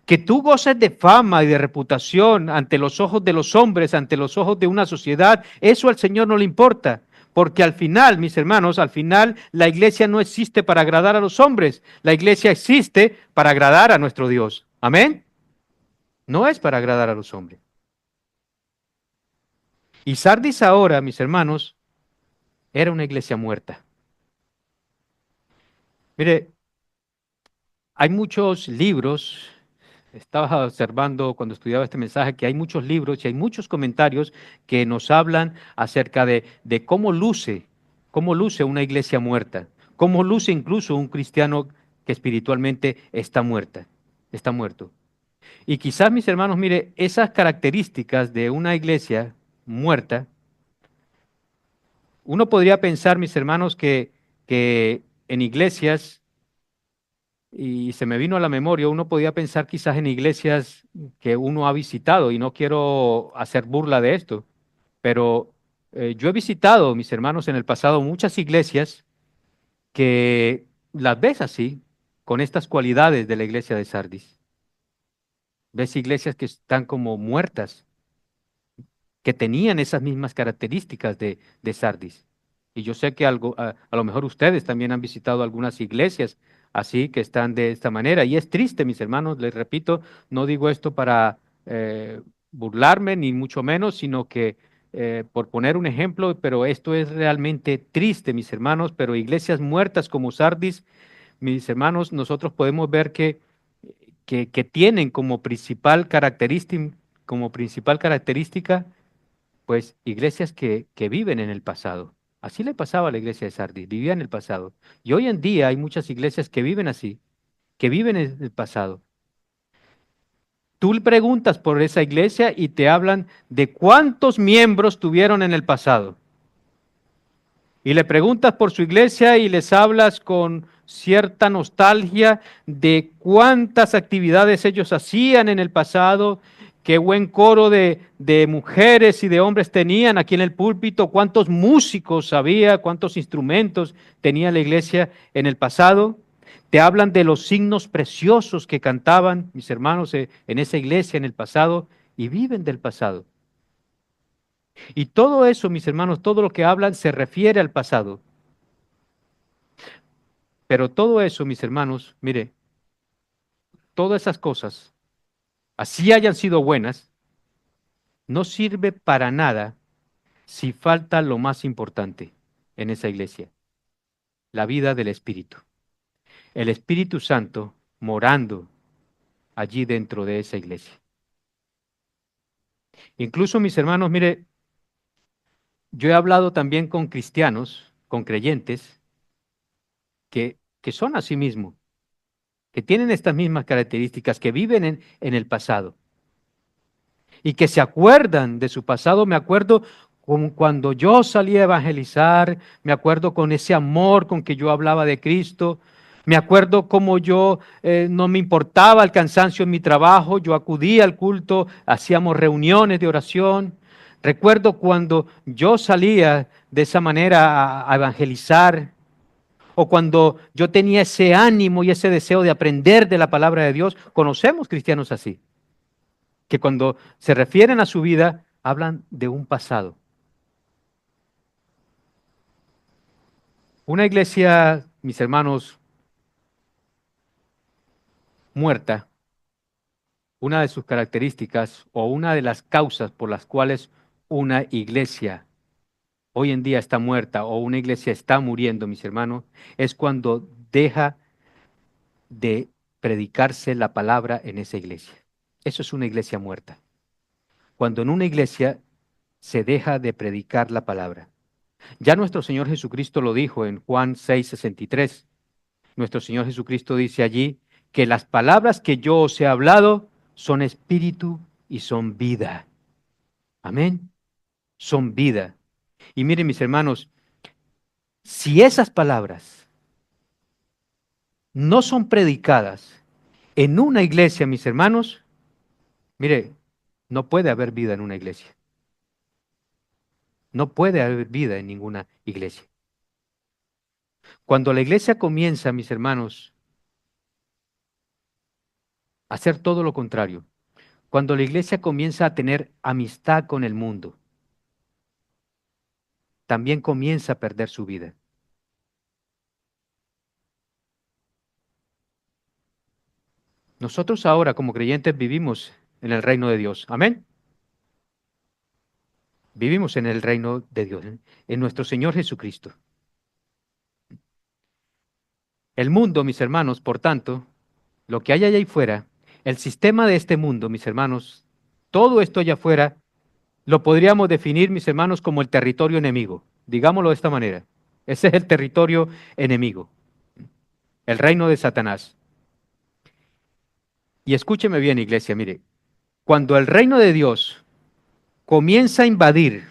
Que tú goces de fama y de reputación ante los ojos de los hombres, ante los ojos de una sociedad, eso al Señor no le importa. Porque al final, mis hermanos, al final la iglesia no existe para agradar a los hombres. La iglesia existe para agradar a nuestro Dios. ¿Amén? No es para agradar a los hombres. Y Sardis ahora, mis hermanos, era una iglesia muerta. Mire, hay muchos libros, estaba observando cuando estudiaba este mensaje que hay muchos libros y hay muchos comentarios que nos hablan acerca de cómo luce una iglesia muerta, cómo luce incluso un cristiano que espiritualmente está muerto. Y quizás, mis hermanos, mire, esas características de una iglesia muerta, uno podría pensar, mis hermanos, que en iglesias, y se me vino a la memoria, uno podía pensar quizás en iglesias que uno ha visitado, y no quiero hacer burla de esto, pero yo he visitado, mis hermanos, en el pasado muchas iglesias que las ves así, con estas cualidades de la iglesia de Sardis. Ves iglesias que están como muertas, que tenían esas mismas características de Sardis. Y yo sé que a lo mejor ustedes también han visitado algunas iglesias así que están de esta manera. Y es triste, mis hermanos, les repito, no digo esto para burlarme, ni mucho menos, sino que por poner un ejemplo, pero esto es realmente triste, mis hermanos, pero iglesias muertas como Sardis, mis hermanos, nosotros podemos ver que tienen como principal característica pues iglesias que viven en el pasado. Así le pasaba a la iglesia de Sardis, vivía en el pasado. Y hoy en día hay muchas iglesias que viven así, que viven en el pasado. Tú le preguntas por esa iglesia y te hablan de cuántos miembros tuvieron en el pasado. Y le preguntas por su iglesia y les hablas con cierta nostalgia de cuántas actividades ellos hacían en el pasado, qué buen coro de mujeres y de hombres tenían aquí en el púlpito, cuántos músicos había, cuántos instrumentos tenía la iglesia en el pasado. Te hablan de los signos preciosos que cantaban mis hermanos en esa iglesia en el pasado y viven del pasado. Y todo eso, mis hermanos, todo lo que hablan se refiere al pasado. Pero todo eso, mis hermanos, mire, todas esas cosas, así hayan sido buenas, no sirve para nada si falta lo más importante en esa iglesia, la vida del Espíritu. El Espíritu Santo morando allí dentro de esa iglesia. Incluso, mis hermanos, mire, yo he hablado también con cristianos, con creyentes, que son así mismo, que tienen estas mismas características, que viven en el pasado y que se acuerdan de su pasado. Me acuerdo como cuando yo salí a evangelizar, me acuerdo con ese amor con que yo hablaba de Cristo, me acuerdo como yo no me importaba el cansancio en mi trabajo, yo acudía al culto, hacíamos reuniones de oración. Recuerdo cuando yo salía de esa manera a evangelizar, o cuando yo tenía ese ánimo y ese deseo de aprender de la palabra de Dios. Conocemos cristianos así que cuando se refieren a su vida, hablan de un pasado. Una iglesia, mis hermanos, muerta, una de sus características o una de las causas por las cuales una iglesia hoy en día está muerta o una iglesia está muriendo, mis hermanos, es cuando deja de predicarse la palabra en esa iglesia. Eso es una iglesia muerta. Cuando en una iglesia se deja de predicar la palabra. Ya nuestro Señor Jesucristo lo dijo en Juan 6:63. Nuestro Señor Jesucristo dice allí que las palabras que yo os he hablado son espíritu y son vida. Amén. Son vida. Y miren, mis hermanos, si esas palabras no son predicadas en una iglesia, mis hermanos, mire, no puede haber vida en una iglesia. No puede haber vida en ninguna iglesia. Cuando la iglesia comienza, mis hermanos, a hacer todo lo contrario, cuando la iglesia comienza a tener amistad con el mundo, también comienza a perder su vida. Nosotros ahora como creyentes vivimos en el reino de Dios. Amén. Vivimos en el reino de Dios, en nuestro Señor Jesucristo. El mundo, mis hermanos, por tanto, lo que hay allá afuera, el sistema de este mundo, mis hermanos, todo esto allá afuera, lo podríamos definir, mis hermanos, como el territorio enemigo. Digámoslo de esta manera. Ese es el territorio enemigo, el reino de Satanás. Y escúcheme bien, iglesia, mire, cuando el reino de Dios comienza a invadir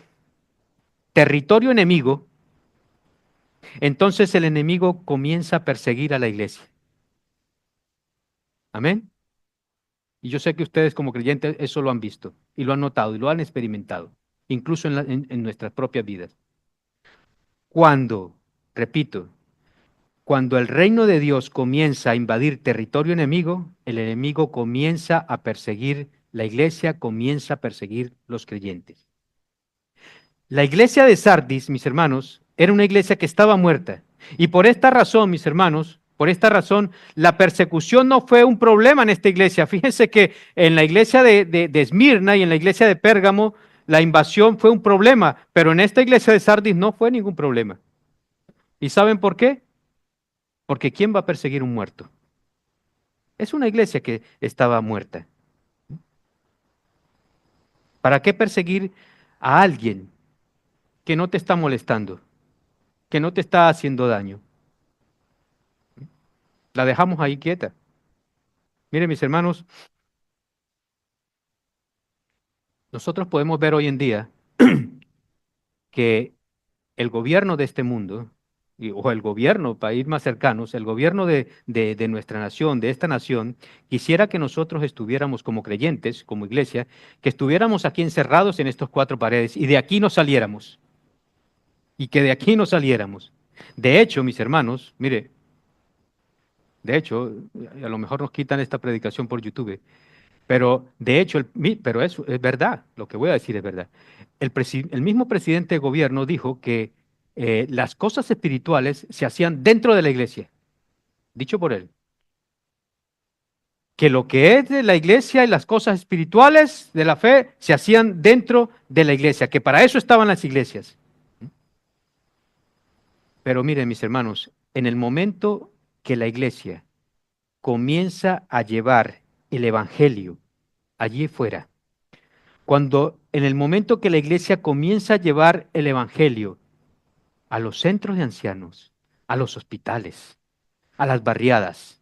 territorio enemigo, entonces el enemigo comienza a perseguir a la iglesia. Amén. Y yo sé que ustedes como creyentes eso lo han visto y lo han notado y lo han experimentado, incluso en nuestras propias vidas. Cuando, repito, cuando el reino de Dios comienza a invadir territorio enemigo, el enemigo comienza a perseguir la iglesia, comienza a perseguir los creyentes. La iglesia de Sardis, mis hermanos, era una iglesia que estaba muerta. Y por esta razón, mis hermanos, por esta razón, la persecución no fue un problema en esta iglesia. Fíjense que en la iglesia de Esmirna y en la iglesia de Pérgamo, la invasión fue un problema, pero en esta iglesia de Sardis no fue ningún problema. ¿Y saben por qué? Porque ¿quién va a perseguir un muerto? Es una iglesia que estaba muerta. ¿Para qué perseguir a alguien que no te está molestando, que no te está haciendo daño? La dejamos ahí quieta. Miren, mis hermanos, nosotros podemos ver hoy en día que el gobierno de este mundo, o el gobierno, para ir más cercanos, el gobierno de nuestra nación, de esta nación, quisiera que nosotros estuviéramos como creyentes, como iglesia, que estuviéramos aquí encerrados en estos cuatro paredes y de aquí no saliéramos. Y que de aquí no saliéramos. De hecho, mis hermanos, mire, de hecho, a lo mejor nos quitan esta predicación por YouTube. Pero de hecho, pero eso es verdad, lo que voy a decir es verdad. El mismo presidente de gobierno dijo que las cosas espirituales se hacían dentro de la iglesia, dicho por él. Que lo que es de la iglesia y las cosas espirituales de la fe se hacían dentro de la iglesia, que para eso estaban las iglesias. Pero miren, mis hermanos, en el momento que la iglesia comienza a llevar el evangelio allí fuera, cuando en el momento que la iglesia comienza a llevar el evangelio a los centros de ancianos, a los hospitales, a las barriadas,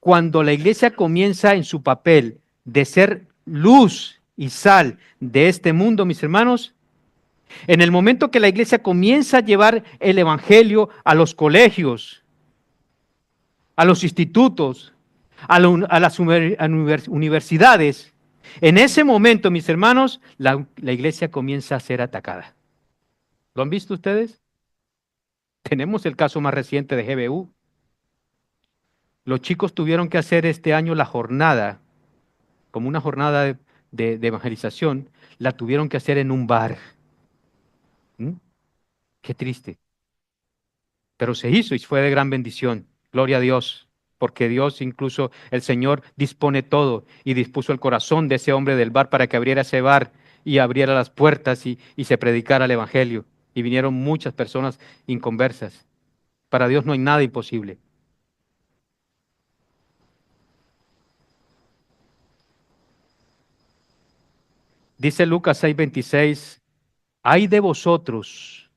cuando la iglesia comienza en su papel de ser luz y sal de este mundo, mis hermanos, en el momento que la iglesia comienza a llevar el evangelio a los colegios, a los institutos, a las universidades, en ese momento, mis hermanos, la iglesia comienza a ser atacada. ¿Lo han visto ustedes? Tenemos el caso más reciente de GBU. Los chicos tuvieron que hacer este año la jornada, como una jornada de evangelización, la tuvieron que hacer en un bar. ¿Mm? Qué triste. Pero se hizo y fue de gran bendición. Gloria a Dios, porque Dios, incluso el Señor, dispone todo y dispuso el corazón de ese hombre del bar para que abriera ese bar y abriera las puertas y se predicara el Evangelio. Y vinieron muchas personas inconversas. Para Dios no hay nada imposible. Dice Lucas 6:26, ay de vosotros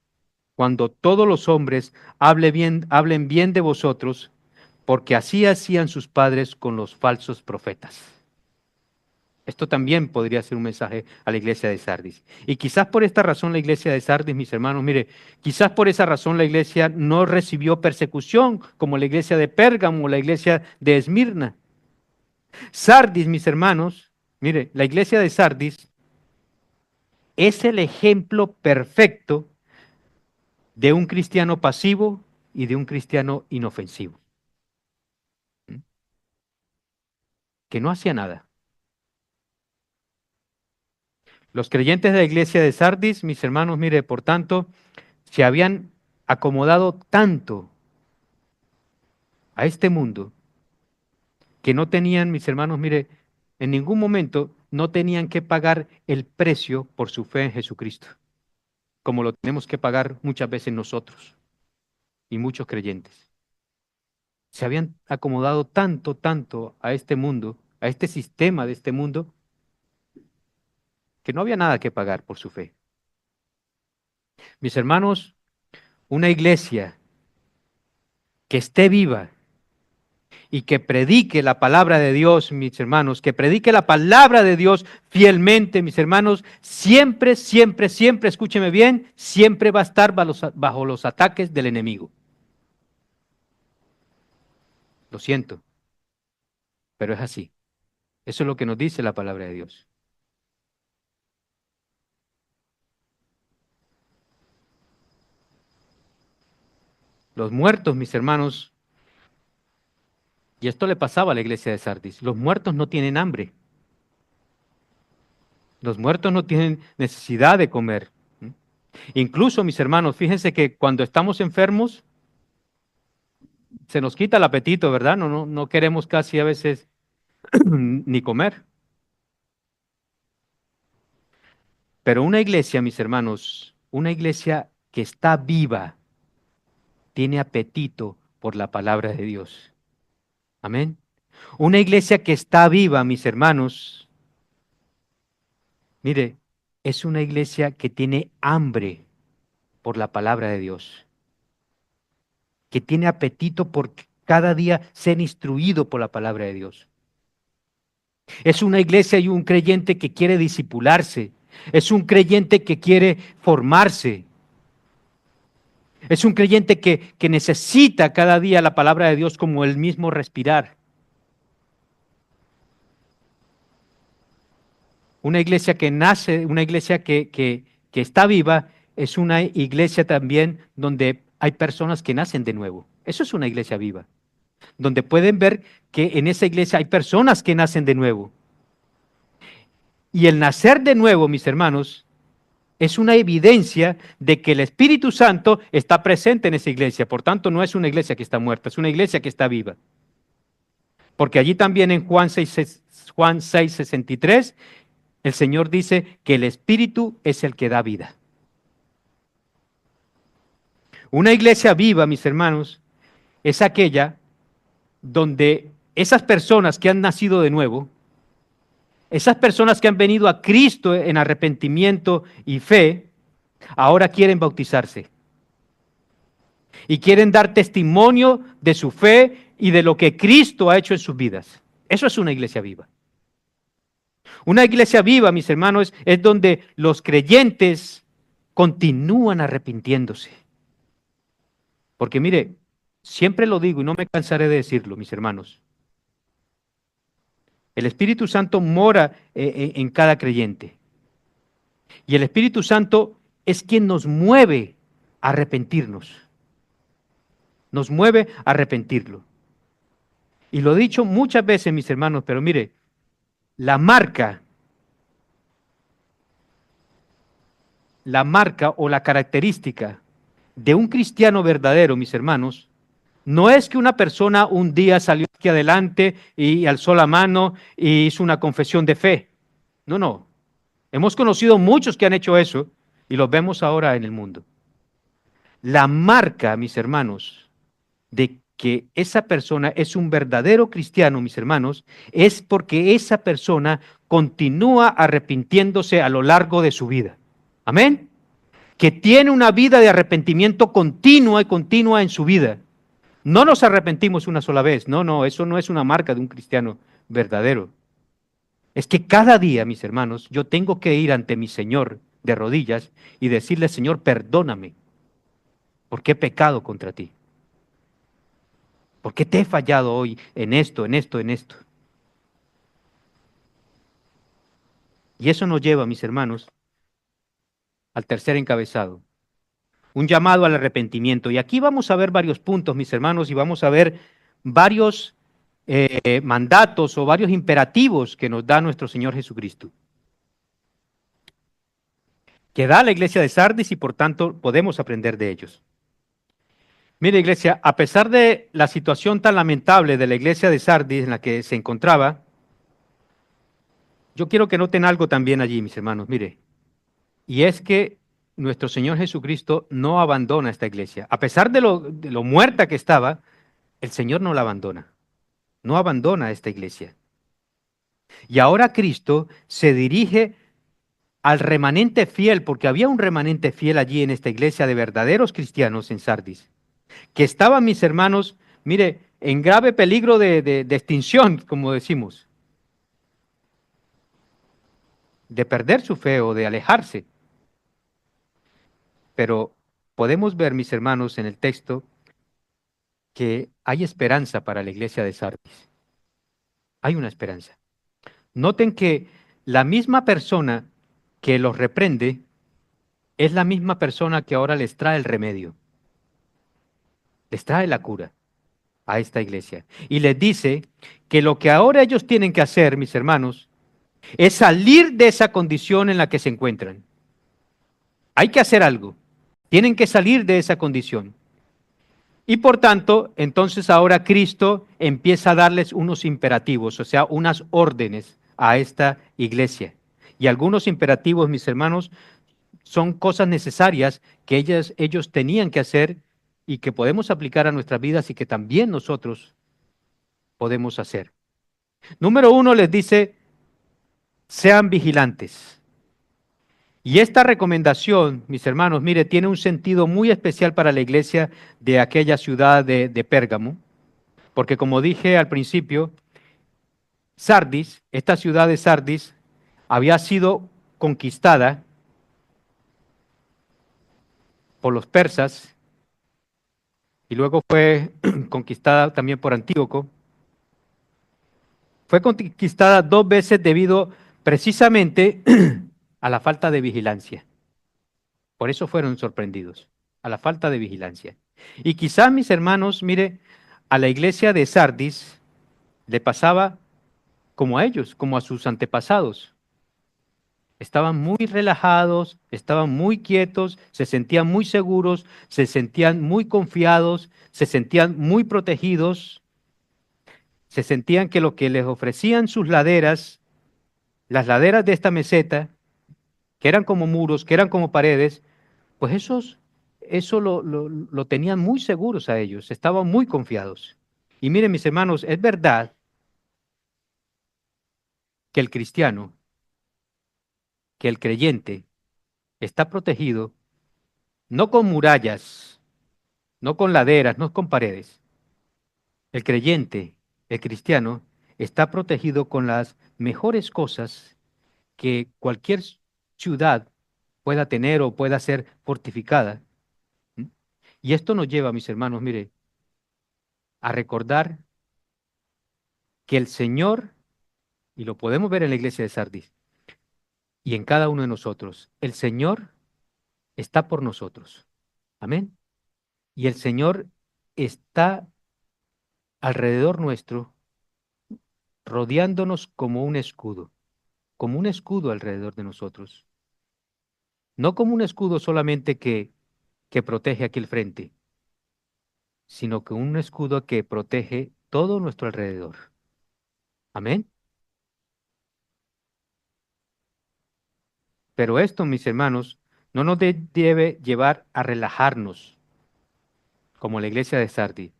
cuando todos los hombres hablen bien de vosotros, porque así hacían sus padres con los falsos profetas. Esto también podría ser un mensaje a la iglesia de Sardis. Y quizás por esta razón la iglesia de Sardis, mis hermanos, mire, quizás por esa razón la iglesia no recibió persecución como la iglesia de Pérgamo o la iglesia de Esmirna. Sardis, mis hermanos, mire, la iglesia de Sardis es el ejemplo perfecto de un cristiano pasivo y de un cristiano inofensivo, que no hacía nada. Los creyentes de la iglesia de Sardis, mis hermanos, mire, por tanto, se habían acomodado tanto a este mundo que no tenían, mis hermanos, mire, en ningún momento no tenían que pagar el precio por su fe en Jesucristo, como lo tenemos que pagar muchas veces nosotros y muchos creyentes. Se habían acomodado tanto, tanto a este mundo, a este sistema de este mundo, que no había nada que pagar por su fe. Mis hermanos, una iglesia que esté viva y que predique la palabra de Dios, mis hermanos, que predique la palabra de Dios fielmente, mis hermanos, siempre, siempre, siempre, escúcheme bien, siempre va a estar bajo los ataques del enemigo. Lo siento, pero es así. Eso es lo que nos dice la palabra de Dios. Los muertos, mis hermanos, y esto le pasaba a la iglesia de Sardis, los muertos no tienen hambre. Los muertos no tienen necesidad de comer. Incluso, mis hermanos, fíjense que cuando estamos enfermos, se nos quita el apetito, ¿verdad? No queremos casi a veces ni comer. Pero una iglesia, mis hermanos, una iglesia que está viva, tiene apetito por la palabra de Dios. Amén. Una iglesia que está viva, mis hermanos, mire, es una iglesia que tiene hambre por la palabra de Dios, que tiene apetito por cada día ser instruido por la palabra de Dios. Es una iglesia y un creyente que quiere discipularse, es un creyente que quiere formarse, es un creyente que necesita cada día la palabra de Dios como el mismo respirar. Una iglesia que nace, una iglesia que está viva, es una iglesia también donde hay personas que nacen de nuevo. Eso es una iglesia viva, donde pueden ver que en esa iglesia hay personas que nacen de nuevo. Y el nacer de nuevo, mis hermanos, es una evidencia de que el Espíritu Santo está presente en esa iglesia. Por tanto, no es una iglesia que está muerta, es una iglesia que está viva. Porque allí también en Juan 6:63, el Señor dice que el Espíritu es el que da vida. Una iglesia viva, mis hermanos, es aquella donde esas personas que han nacido de nuevo, esas personas que han venido a Cristo en arrepentimiento y fe, ahora quieren bautizarse. Y quieren dar testimonio de su fe y de lo que Cristo ha hecho en sus vidas. Eso es una iglesia viva. Una iglesia viva, mis hermanos, es donde los creyentes continúan arrepintiéndose. Porque mire, siempre lo digo y no me cansaré de decirlo, mis hermanos. El Espíritu Santo mora en cada creyente. Y el Espíritu Santo es quien nos mueve a arrepentirnos. Nos mueve a arrepentirlo. Y lo he dicho muchas veces, mis hermanos, pero mire, la marca o la característica de un cristiano verdadero, mis hermanos, no es que una persona un día salió aquí adelante y alzó la mano y hizo una confesión de fe. No. Hemos conocido muchos que han hecho eso y los vemos ahora en el mundo. La marca, mis hermanos, de que esa persona es un verdadero cristiano, mis hermanos, es porque esa persona continúa arrepintiéndose a lo largo de su vida. Amén. Que tiene una vida de arrepentimiento continua y continua en su vida. No nos arrepentimos una sola vez. No, eso no es una marca de un cristiano verdadero. Es que cada día, mis hermanos, yo tengo que ir ante mi Señor de rodillas y decirle, Señor, perdóname, porque he pecado contra ti. Porque te he fallado hoy en esto, en esto, en esto. Y eso nos lleva, mis hermanos, al tercer encabezado. Un llamado al arrepentimiento. Y aquí vamos a ver varios puntos, mis hermanos, y vamos a ver varios mandatos o varios imperativos que nos da nuestro Señor Jesucristo. Que da la iglesia de Sardis y por tanto podemos aprender de ellos. Mire, iglesia, a pesar de la situación tan lamentable de la iglesia de Sardis en la que se encontraba, Yo quiero que noten algo también allí, mis hermanos, mire, y es que nuestro Señor Jesucristo no abandona esta iglesia. A pesar de lo muerta que estaba, el Señor no la abandona, no abandona esta iglesia. Y ahora Cristo se dirige al remanente fiel, porque había un remanente fiel allí en esta iglesia de verdaderos cristianos en Sardis, que estaban, mis hermanos, mire, en grave peligro de extinción, como decimos, de perder su fe o de alejarse. Pero podemos ver, mis hermanos, en el texto que hay esperanza para la iglesia de Sardis. Hay una esperanza. Noten que la misma persona que los reprende es la misma persona que ahora les trae el remedio, les trae la cura a esta iglesia. Y les dice que lo que ahora ellos tienen que hacer, mis hermanos, es salir de esa condición en la que se encuentran. Hay que hacer algo. Tienen que salir de esa condición. Y por tanto, entonces ahora Cristo empieza a darles unos imperativos, o sea, unas órdenes a esta iglesia. Y algunos imperativos, mis hermanos, son cosas necesarias que ellos tenían que hacer y que podemos aplicar a nuestras vidas y que también nosotros podemos hacer. Número 1 les dice, sean vigilantes. Y esta recomendación, mis hermanos, mire, tiene un sentido muy especial para la iglesia de aquella ciudad de Pérgamo, porque como dije al principio, Sardis, esta ciudad de Sardis, había sido conquistada por los persas y luego fue conquistada también por Antíoco. Fue conquistada 2 veces debido precisamente a la falta de vigilancia. Por eso fueron sorprendidos, a la falta de vigilancia. Y quizás, mis hermanos, mire, a la iglesia de Sardis le pasaba como a ellos, como a sus antepasados. Estaban muy relajados, estaban muy quietos, se sentían muy seguros, se sentían muy confiados, se sentían muy protegidos, se sentían que lo que les ofrecían sus laderas, las laderas de esta meseta, que eran como muros, que eran como paredes, pues eso lo tenían muy seguros a ellos, estaban muy confiados. Y miren, mis hermanos, es verdad que el cristiano, que el creyente, está protegido no con murallas, no con laderas, no con paredes. El creyente, el cristiano, está protegido con las mejores cosas que cualquier ciudad pueda tener o pueda ser fortificada. ¿Mm? Y esto nos lleva, mis hermanos, mire, a recordar que el Señor, y lo podemos ver en la iglesia de Sardis, y en cada uno de nosotros, el Señor está por nosotros. Amén. Y el Señor está alrededor nuestro, rodeándonos como un escudo alrededor de nosotros. No como un escudo solamente que protege aquí el frente, sino que un escudo que protege todo nuestro alrededor. Amén. Pero esto, mis hermanos, no nos debe llevar a relajarnos, como la iglesia de Sardis.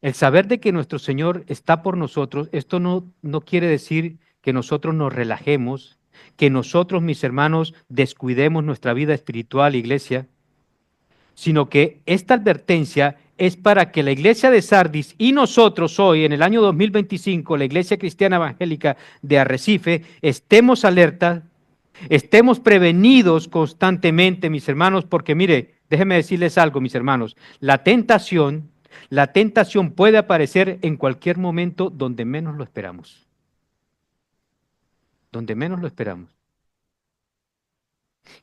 El saber de que nuestro Señor está por nosotros, esto no quiere decir que nosotros nos relajemos, que nosotros, mis hermanos, descuidemos nuestra vida espiritual, iglesia, sino que esta advertencia es para que la iglesia de Sardis y nosotros hoy, en el año 2025, la iglesia cristiana evangélica de Arrecife, estemos alerta, estemos prevenidos constantemente, mis hermanos, porque mire, déjenme decirles algo, mis hermanos, la tentación puede aparecer en cualquier momento donde menos lo esperamos. Donde menos lo esperamos.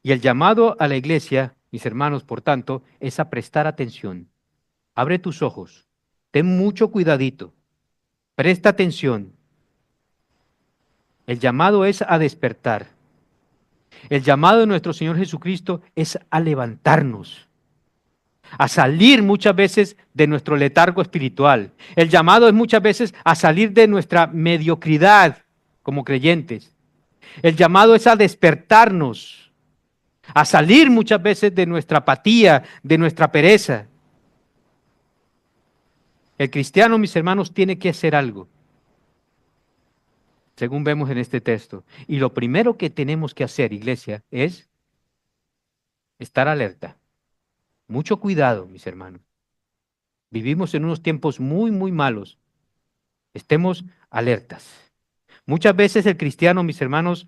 Y el llamado a la iglesia, mis hermanos, por tanto, es a prestar atención. Abre tus ojos, ten mucho cuidadito, presta atención. El llamado es a despertar. El llamado de nuestro Señor Jesucristo es a levantarnos, a salir muchas veces de nuestro letargo espiritual. El llamado es muchas veces a salir de nuestra mediocridad como creyentes. El llamado es a despertarnos, a salir muchas veces de nuestra apatía, de nuestra pereza. El cristiano, mis hermanos, tiene que hacer algo, según vemos en este texto. Y lo primero que tenemos que hacer, iglesia, es estar alerta. Mucho cuidado, mis hermanos. Vivimos en unos tiempos muy, muy malos. Estemos alertas. Muchas veces el cristiano, mis hermanos,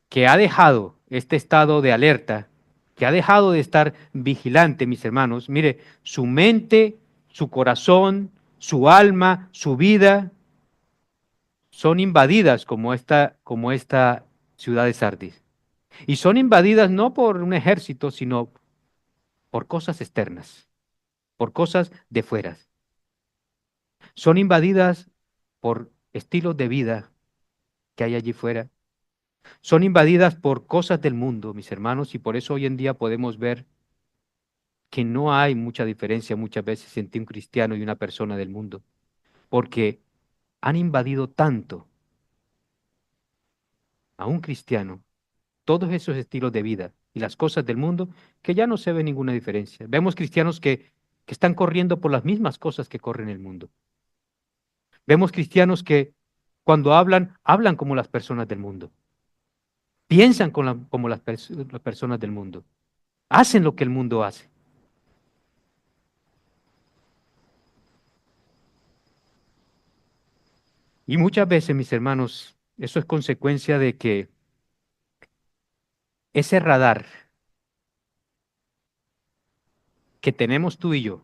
que ha dejado este estado de alerta, que ha dejado de estar vigilante, mis hermanos, mire, su mente, su corazón, su alma, su vida, son invadidas como esta ciudad de Sardis. Y son invadidas no por un ejército, sino por cosas externas, por cosas de fuera. Son invadidas por estilos de vida que hay allí fuera. Son invadidas por cosas del mundo, mis hermanos, y por eso hoy en día podemos ver que no hay mucha diferencia muchas veces entre un cristiano y una persona del mundo, porque han invadido tanto a un cristiano todos esos estilos de vida y las cosas del mundo que ya no se ve ninguna diferencia. Vemos cristianos que están corriendo por las mismas cosas que corre en el mundo. Vemos cristianos que cuando hablan, hablan como las personas del mundo. Piensan como las personas del mundo. Hacen lo que el mundo hace. Y muchas veces, mis hermanos, eso es consecuencia de que ese radar que tenemos tú y yo,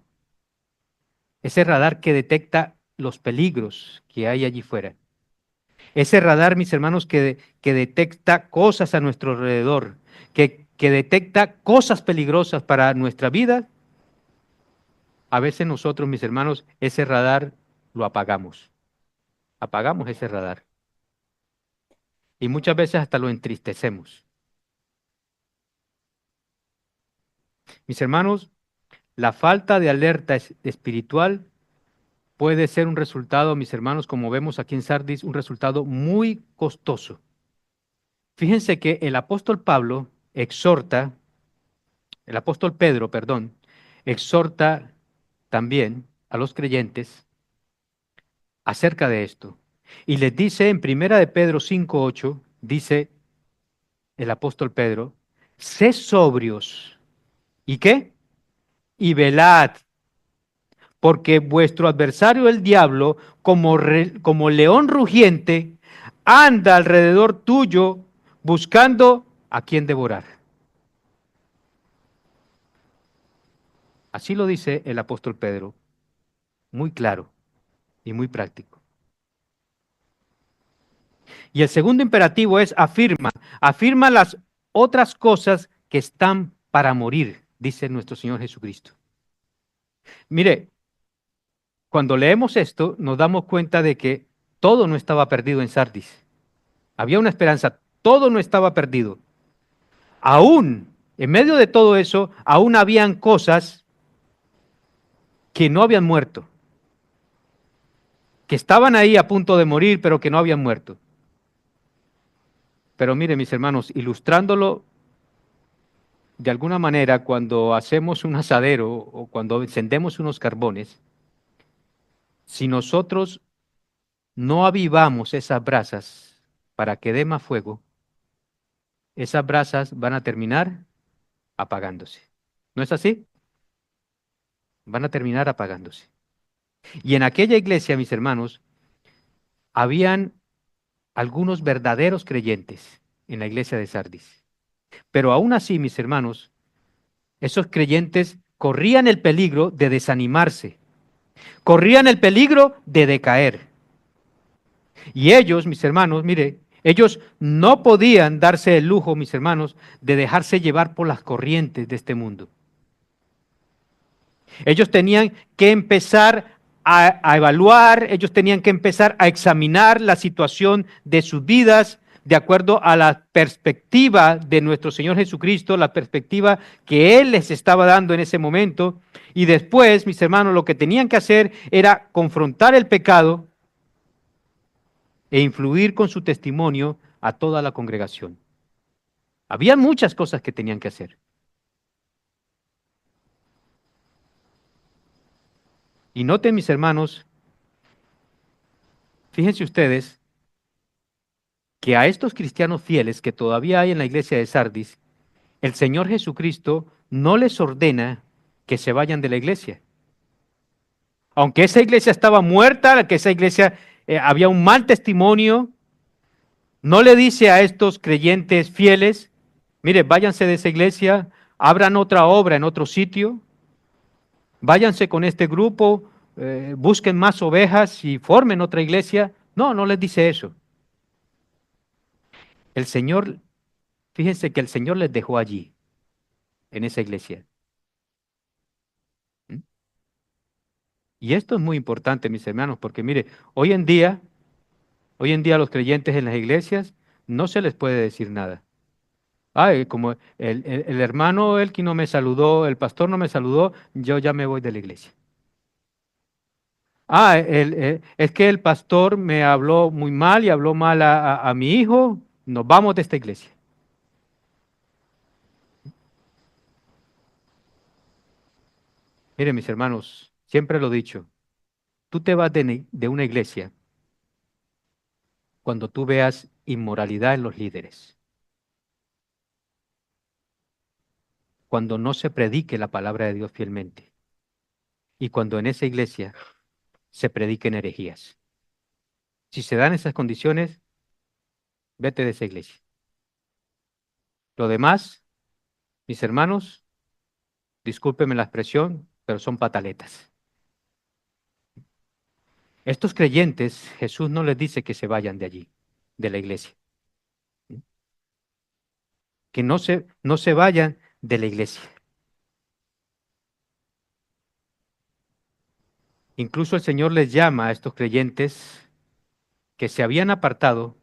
ese radar que detecta los peligros que hay allí fuera, ese radar, mis hermanos, que detecta cosas a nuestro alrededor, que detecta cosas peligrosas para nuestra vida, a veces nosotros, mis hermanos, ese radar lo apagamos. Apagamos ese radar. Y muchas veces hasta lo entristecemos. Mis hermanos, la falta de alerta espiritual puede ser un resultado, mis hermanos, como vemos aquí en Sardis, un resultado muy costoso. Fíjense que el apóstol Pedro, perdón, exhorta también a los creyentes acerca de esto. Y les dice en Primera de Pedro 5:8, dice el apóstol Pedro, sé sobrios. ¿Y qué? Y velad, porque vuestro adversario el diablo, como león rugiente, anda alrededor tuyo buscando a quien devorar. Así lo dice el apóstol Pedro, muy claro y muy práctico. Y el segundo imperativo es afirma las otras cosas que están para morir, dice nuestro Señor Jesucristo. Mire, cuando leemos esto, nos damos cuenta de que todo no estaba perdido en Sardis. Había una esperanza, todo no estaba perdido. Aún, en medio de todo eso, aún habían cosas que no habían muerto, que estaban ahí a punto de morir, pero que no habían muerto. Pero mire, mis hermanos, ilustrándolo de alguna manera, cuando hacemos un asadero o cuando encendemos unos carbones, si nosotros no avivamos esas brasas para que dé más fuego, esas brasas van a terminar apagándose. ¿No es así? Van a terminar apagándose. Y en aquella iglesia, mis hermanos, habían algunos verdaderos creyentes en la iglesia de Sardis. Pero aún así, mis hermanos, esos creyentes corrían el peligro de desanimarse, corrían el peligro de decaer. Y ellos, mis hermanos, mire, ellos no podían darse el lujo, mis hermanos, de dejarse llevar por las corrientes de este mundo. Ellos tenían que empezar a evaluar, ellos tenían que empezar a examinar la situación de sus vidas de acuerdo a la perspectiva de nuestro Señor Jesucristo, la perspectiva que Él les estaba dando en ese momento. Y después, mis hermanos, lo que tenían que hacer era confrontar el pecado e influir con su testimonio a toda la congregación. Había muchas cosas que tenían que hacer. Y noten, mis hermanos, fíjense ustedes que a estos cristianos fieles que todavía hay en la iglesia de Sardis, el Señor Jesucristo no les ordena que se vayan de la iglesia. Aunque esa iglesia estaba muerta, que esa iglesia había un mal testimonio, no le dice a estos creyentes fieles, mire, váyanse de esa iglesia, abran otra obra en otro sitio, váyanse con este grupo, busquen más ovejas y formen otra iglesia. No, no les dice eso. El Señor, fíjense que el Señor les dejó allí, en esa iglesia. ¿Mm? Y esto es muy importante, mis hermanos, porque mire, hoy en día a los creyentes en las iglesias no se les puede decir nada. Ay, como el hermano, el que no me saludó, el pastor no me saludó, yo ya me voy de la iglesia. Es que el pastor me habló muy mal y habló mal a mi hijo, nos vamos de esta iglesia. Miren, mis hermanos, siempre lo he dicho, tú te vas de una iglesia cuando tú veas inmoralidad en los líderes, cuando no se predique la palabra de Dios fielmente y cuando en esa iglesia se prediquen herejías. Si se dan esas condiciones, vete de esa iglesia. Lo demás, mis hermanos, discúlpenme la expresión, pero son pataletas. Estos creyentes, Jesús no les dice que se vayan de allí, de la iglesia. Que no se vayan de la iglesia. Incluso el Señor les llama a estos creyentes que se habían apartado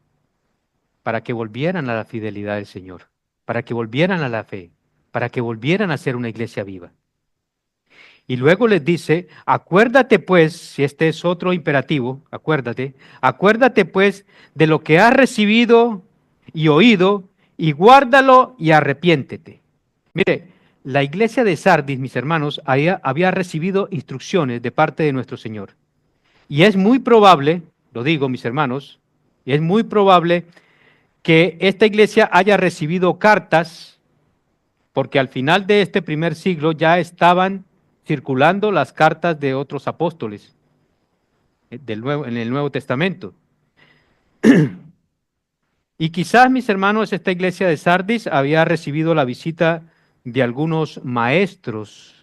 para que volvieran a la fidelidad del Señor, para que volvieran a la fe, para que volvieran a ser una iglesia viva. Y luego les dice, acuérdate pues, si este es otro imperativo, acuérdate pues de lo que has recibido y oído, y guárdalo y arrepiéntete. Mire, la iglesia de Sardis, mis hermanos, había recibido instrucciones de parte de nuestro Señor. Y es muy probable, lo digo, mis hermanos, y es muy probable que esta iglesia haya recibido cartas, porque al final de este primer siglo ya estaban circulando las cartas de otros apóstoles en el Nuevo Testamento. Y quizás, mis hermanos, esta iglesia de Sardis había recibido la visita de algunos maestros,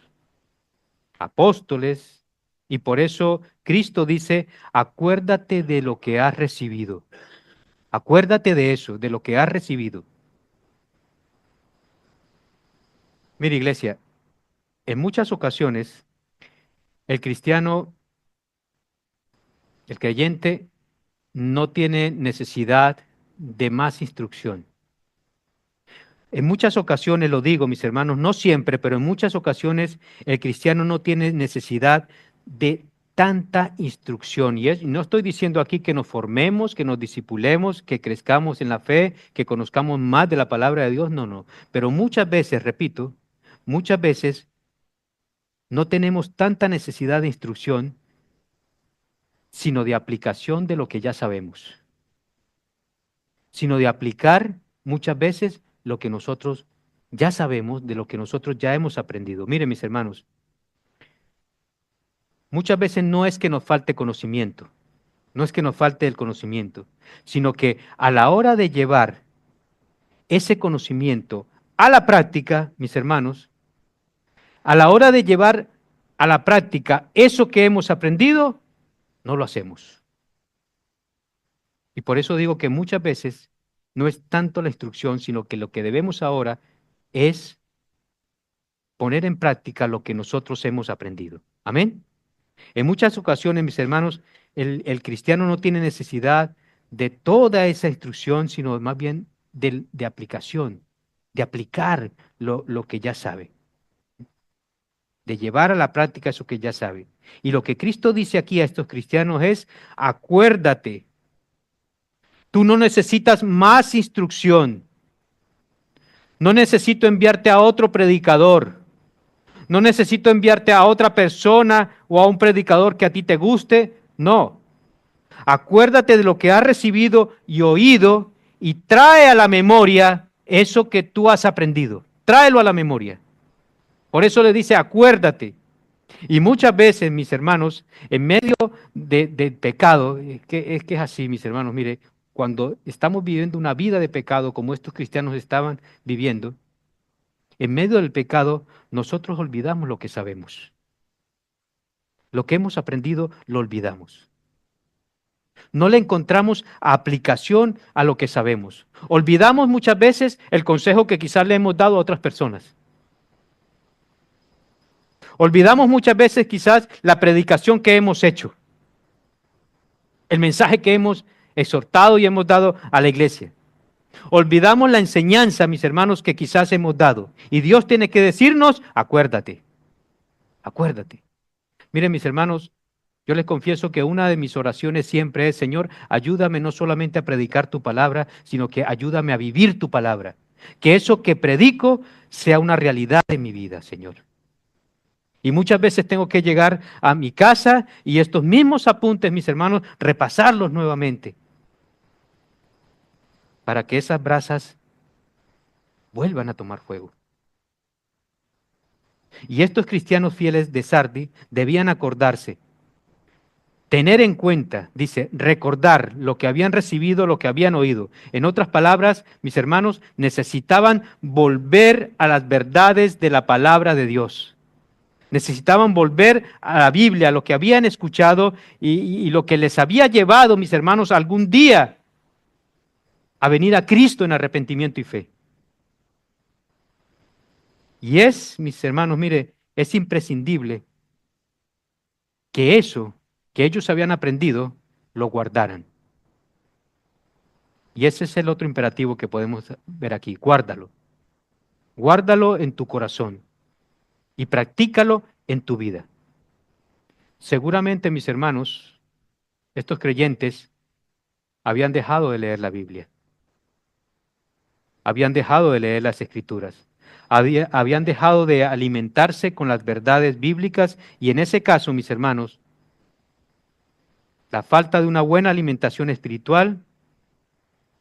apóstoles, y por eso Cristo dice, acuérdate de lo que has recibido. Acuérdate de eso, de lo que has recibido. Mira, iglesia, en muchas ocasiones el cristiano, el creyente, no tiene necesidad de más instrucción. En muchas ocasiones, lo digo, mis hermanos, no siempre, pero en muchas ocasiones el cristiano no tiene necesidad de tanta instrucción. Y no estoy diciendo aquí que nos formemos, que nos discipulemos, que crezcamos en la fe, que conozcamos más de la palabra de Dios, no. Pero muchas veces, repito, muchas veces no tenemos tanta necesidad de instrucción, sino de aplicación de lo que ya sabemos, sino de aplicar muchas veces lo que nosotros ya sabemos, de lo que nosotros ya hemos aprendido. Miren, mis hermanos, muchas veces no es que nos falte conocimiento, no es que nos falte el conocimiento, sino que a la hora de llevar ese conocimiento a la práctica, mis hermanos, a la hora de llevar a la práctica eso que hemos aprendido, no lo hacemos. Y por eso digo que muchas veces no es tanto la instrucción, sino que lo que debemos ahora es poner en práctica lo que nosotros hemos aprendido. Amén. En muchas ocasiones, mis hermanos, el cristiano no tiene necesidad de toda esa instrucción, sino más bien de aplicación, de aplicar lo que ya sabe, de llevar a la práctica eso que ya sabe. Y lo que Cristo dice aquí a estos cristianos es, acuérdate Tú no necesitas más instrucción. No necesito enviarte a otro predicador. No necesito enviarte a otra persona o a un predicador que a ti te guste. No. Acuérdate de lo que has recibido y oído y trae a la memoria eso que tú has aprendido. Tráelo a la memoria. Por eso le dice, acuérdate. Y muchas veces, mis hermanos, en medio del pecado, es que es así, mis hermanos, mire, cuando estamos viviendo una vida de pecado como estos cristianos estaban viviendo, en medio del pecado nosotros olvidamos lo que sabemos. Lo que hemos aprendido lo olvidamos. No le encontramos aplicación a lo que sabemos. Olvidamos muchas veces el consejo que quizás le hemos dado a otras personas. Olvidamos muchas veces quizás la predicación que hemos hecho, el mensaje que hemos exhortado y hemos dado a la iglesia. Olvidamos la enseñanza, mis hermanos, que quizás hemos dado. Y Dios tiene que decirnos, acuérdate, acuérdate. Miren, mis hermanos, yo les confieso que una de mis oraciones siempre es, Señor, ayúdame no solamente a predicar tu palabra, sino que ayúdame a vivir tu palabra. Que eso que predico sea una realidad en mi vida, Señor. Y muchas veces tengo que llegar a mi casa y estos mismos apuntes, mis hermanos, repasarlos nuevamente para que esas brasas vuelvan a tomar fuego. Y estos cristianos fieles de Sardi debían acordarse, tener en cuenta, dice, recordar lo que habían recibido, lo que habían oído. En otras palabras, mis hermanos, necesitaban volver a las verdades de la palabra de Dios. Necesitaban volver a la Biblia, a lo que habían escuchado y lo que les había llevado, mis hermanos, algún día a venir a Cristo en arrepentimiento y fe. Y es, mis hermanos, mire, es imprescindible que eso que ellos habían aprendido lo guardaran. Y ese es el otro imperativo que podemos ver aquí. Guárdalo. Guárdalo en tu corazón y practícalo en tu vida. Seguramente, mis hermanos, estos creyentes habían dejado de leer la Biblia. Habían dejado de leer las Escrituras. Habían dejado de alimentarse con las verdades bíblicas y en ese caso, mis hermanos, la falta de una buena alimentación espiritual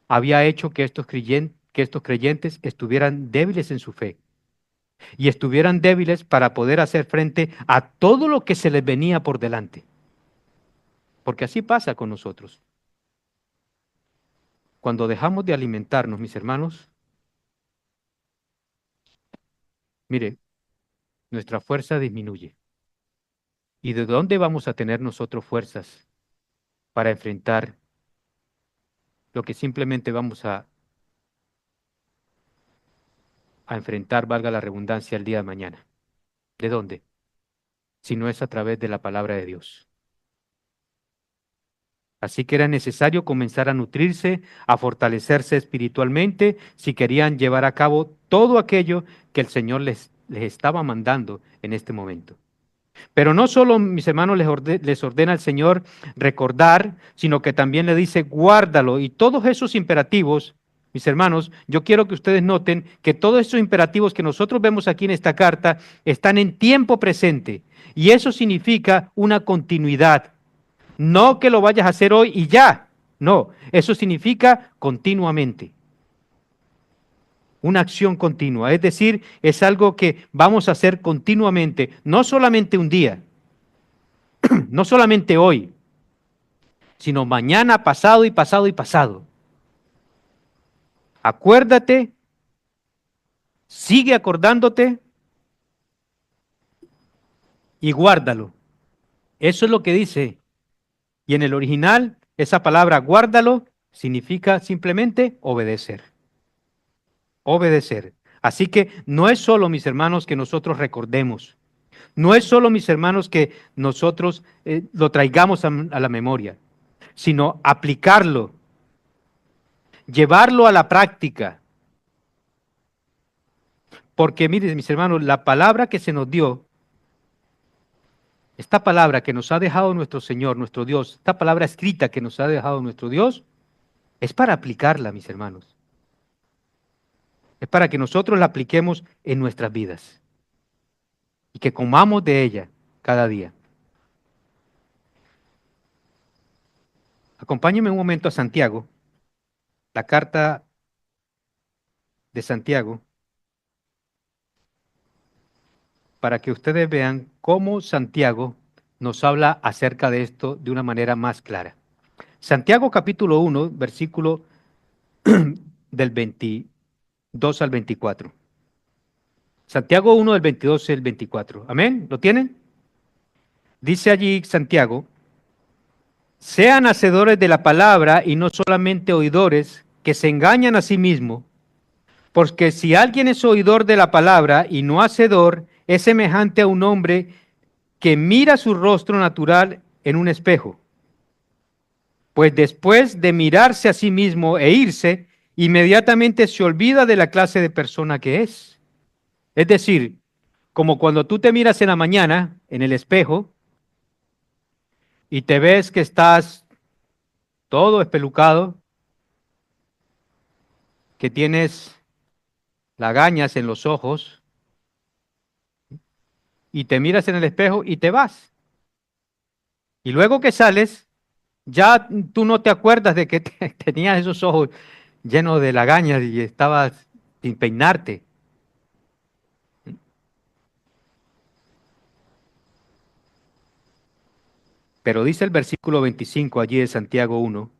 había hecho que estos creyentes estuvieran débiles en su fe y estuvieran débiles para poder hacer frente a todo lo que se les venía por delante. Porque así pasa con nosotros. Cuando dejamos de alimentarnos, mis hermanos, mire, nuestra fuerza disminuye. ¿Y de dónde vamos a tener nosotros fuerzas para enfrentar lo que simplemente vamos a enfrentar, valga la redundancia, el día de mañana? ¿De dónde? Si no es a través de la palabra de Dios. Así que era necesario comenzar a nutrirse, a fortalecerse espiritualmente, si querían llevar a cabo todo aquello que el Señor les estaba mandando en este momento. Pero no solo, mis hermanos, les ordena el Señor recordar, sino que también le dice, guárdalo. Y todos esos imperativos, mis hermanos, yo quiero que ustedes noten que todos esos imperativos que nosotros vemos aquí en esta carta están en tiempo presente. Y eso significa una continuidad. No que lo vayas a hacer hoy y ya. No, eso significa continuamente. Una acción continua, es decir, es algo que vamos a hacer continuamente, no solamente un día, no solamente hoy, sino mañana, pasado y pasado y pasado. Acuérdate, sigue acordándote y guárdalo. Eso es lo que dice. Y en el original, esa palabra guárdalo significa simplemente obedecer. Obedecer. Así que no es solo, mis hermanos, que nosotros recordemos. No es solo, mis hermanos, que nosotros lo traigamos a la memoria, sino aplicarlo, llevarlo a la práctica. Porque, miren, mis hermanos, la palabra que se nos dio, esta palabra que nos ha dejado nuestro Señor, nuestro Dios, esta palabra escrita que nos ha dejado nuestro Dios, Es para aplicarla, mis hermanos. Es para que nosotros la apliquemos en nuestras vidas y que comamos de ella cada día. Acompáñenme un momento a Santiago, la carta de Santiago, para que ustedes vean cómo Santiago nos habla acerca de esto de una manera más clara. Santiago capítulo 1, versículo del 22 al 24. Santiago 1 del 22 al 24. ¿Amén? ¿Lo tienen? Dice allí Santiago: sean hacedores de la palabra y no solamente oidores, que se engañan a sí mismos, porque si alguien es oidor de la palabra y no hacedor, es semejante a un hombre que mira su rostro natural en un espejo. Pues después de mirarse a sí mismo e irse, inmediatamente se olvida de la clase de persona que es. Es decir, como cuando tú te miras en la mañana en el espejo y te ves que estás todo espelucado, que tienes lagañas en los ojos, y te miras en el espejo y te vas. Y luego que sales, ya tú no te acuerdas de que tenías esos ojos llenos de lagañas y estabas sin peinarte. Pero dice el versículo 25 allí de Santiago 1,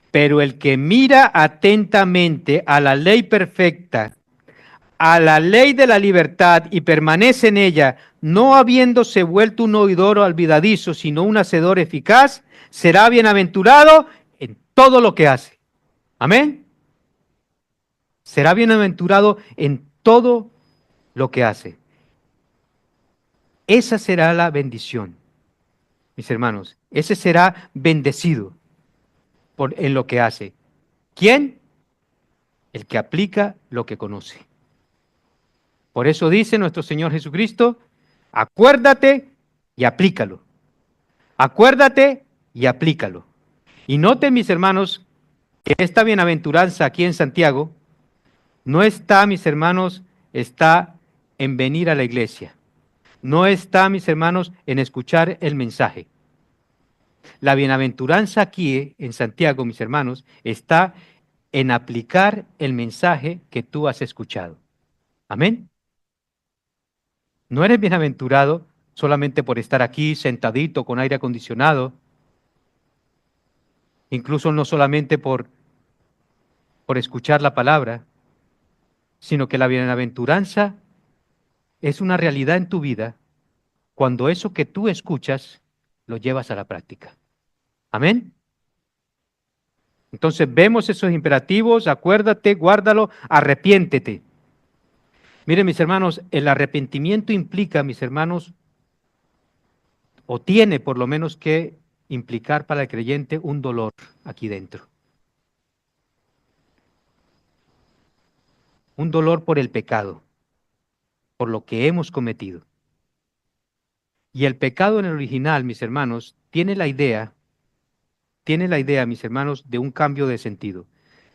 pero el que mira atentamente a la ley perfecta, a la ley de la libertad y permanece en ella, no habiéndose vuelto un oidor olvidadizo, sino un hacedor eficaz, será bienaventurado en todo lo que hace. Amén. Será bienaventurado en todo lo que hace. Esa será la bendición, mis hermanos. Ese será bendecido en lo que hace. ¿Quién? El que aplica lo que conoce. Por eso dice nuestro Señor Jesucristo: acuérdate y aplícalo. Acuérdate y aplícalo. Y noten, mis hermanos, que esta bienaventuranza aquí en Santiago no está, mis hermanos, está en venir a la iglesia. No está, mis hermanos, en escuchar el mensaje. La bienaventuranza aquí en Santiago, mis hermanos, está en aplicar el mensaje que tú has escuchado. Amén. No eres bienaventurado solamente por estar aquí sentadito con aire acondicionado, incluso no solamente por escuchar la palabra, sino que la bienaventuranza es una realidad en tu vida cuando eso que tú escuchas lo llevas a la práctica. Amén. Entonces vemos esos imperativos: acuérdate, guárdalo, arrepiéntete. Miren, mis hermanos, el arrepentimiento implica, mis hermanos, o tiene por lo menos que implicar para el creyente un dolor aquí dentro. Un dolor por el pecado, por lo que hemos cometido. Y el pecado en el original, mis hermanos, tiene la idea, mis hermanos, de un cambio de sentido.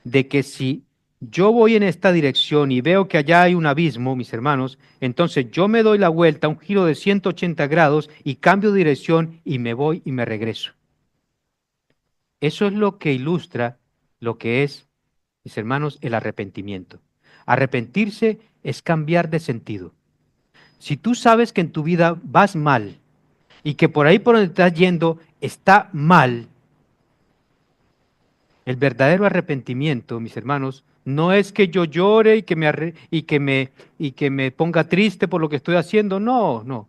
De que si yo voy en esta dirección y veo que allá hay un abismo, mis hermanos, entonces yo me doy la vuelta, un giro de 180 grados y cambio de dirección y me voy y me regreso. Eso es lo que ilustra lo que es, mis hermanos, el arrepentimiento. Arrepentirse es cambiar de sentido. Si tú sabes que en tu vida vas mal y que por ahí por donde estás yendo está mal, el verdadero arrepentimiento, mis hermanos, no es que yo llore y que me ponga triste por lo que estoy haciendo. No, no.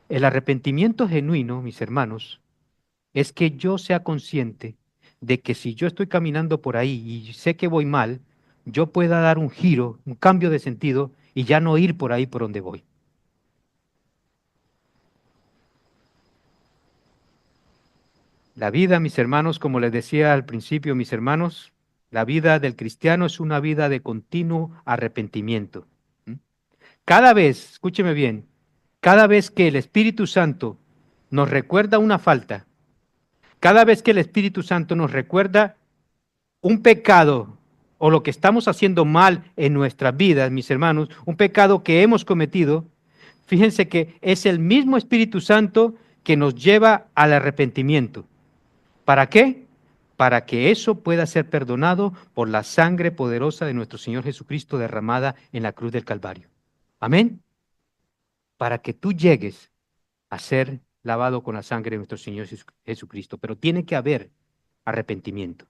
El arrepentimiento genuino, mis hermanos, es que yo sea consciente de que si yo estoy caminando por ahí y sé que voy mal, yo pueda dar un giro, un cambio de sentido y ya no ir por ahí por donde voy. La vida, mis hermanos, como les decía al principio, mis hermanos, la vida del cristiano es una vida de continuo arrepentimiento. Cada vez, escúcheme bien, cada vez que el Espíritu Santo nos recuerda una falta, cada vez que el Espíritu Santo nos recuerda un pecado o lo que estamos haciendo mal en nuestras vidas, mis hermanos, un pecado que hemos cometido, fíjense que es el mismo Espíritu Santo que nos lleva al arrepentimiento. ¿Para qué? Para que eso pueda ser perdonado por la sangre poderosa de nuestro Señor Jesucristo derramada en la cruz del Calvario. Amén. Para que tú llegues a ser lavado con la sangre de nuestro Señor Jesucristo. Pero tiene que haber arrepentimiento.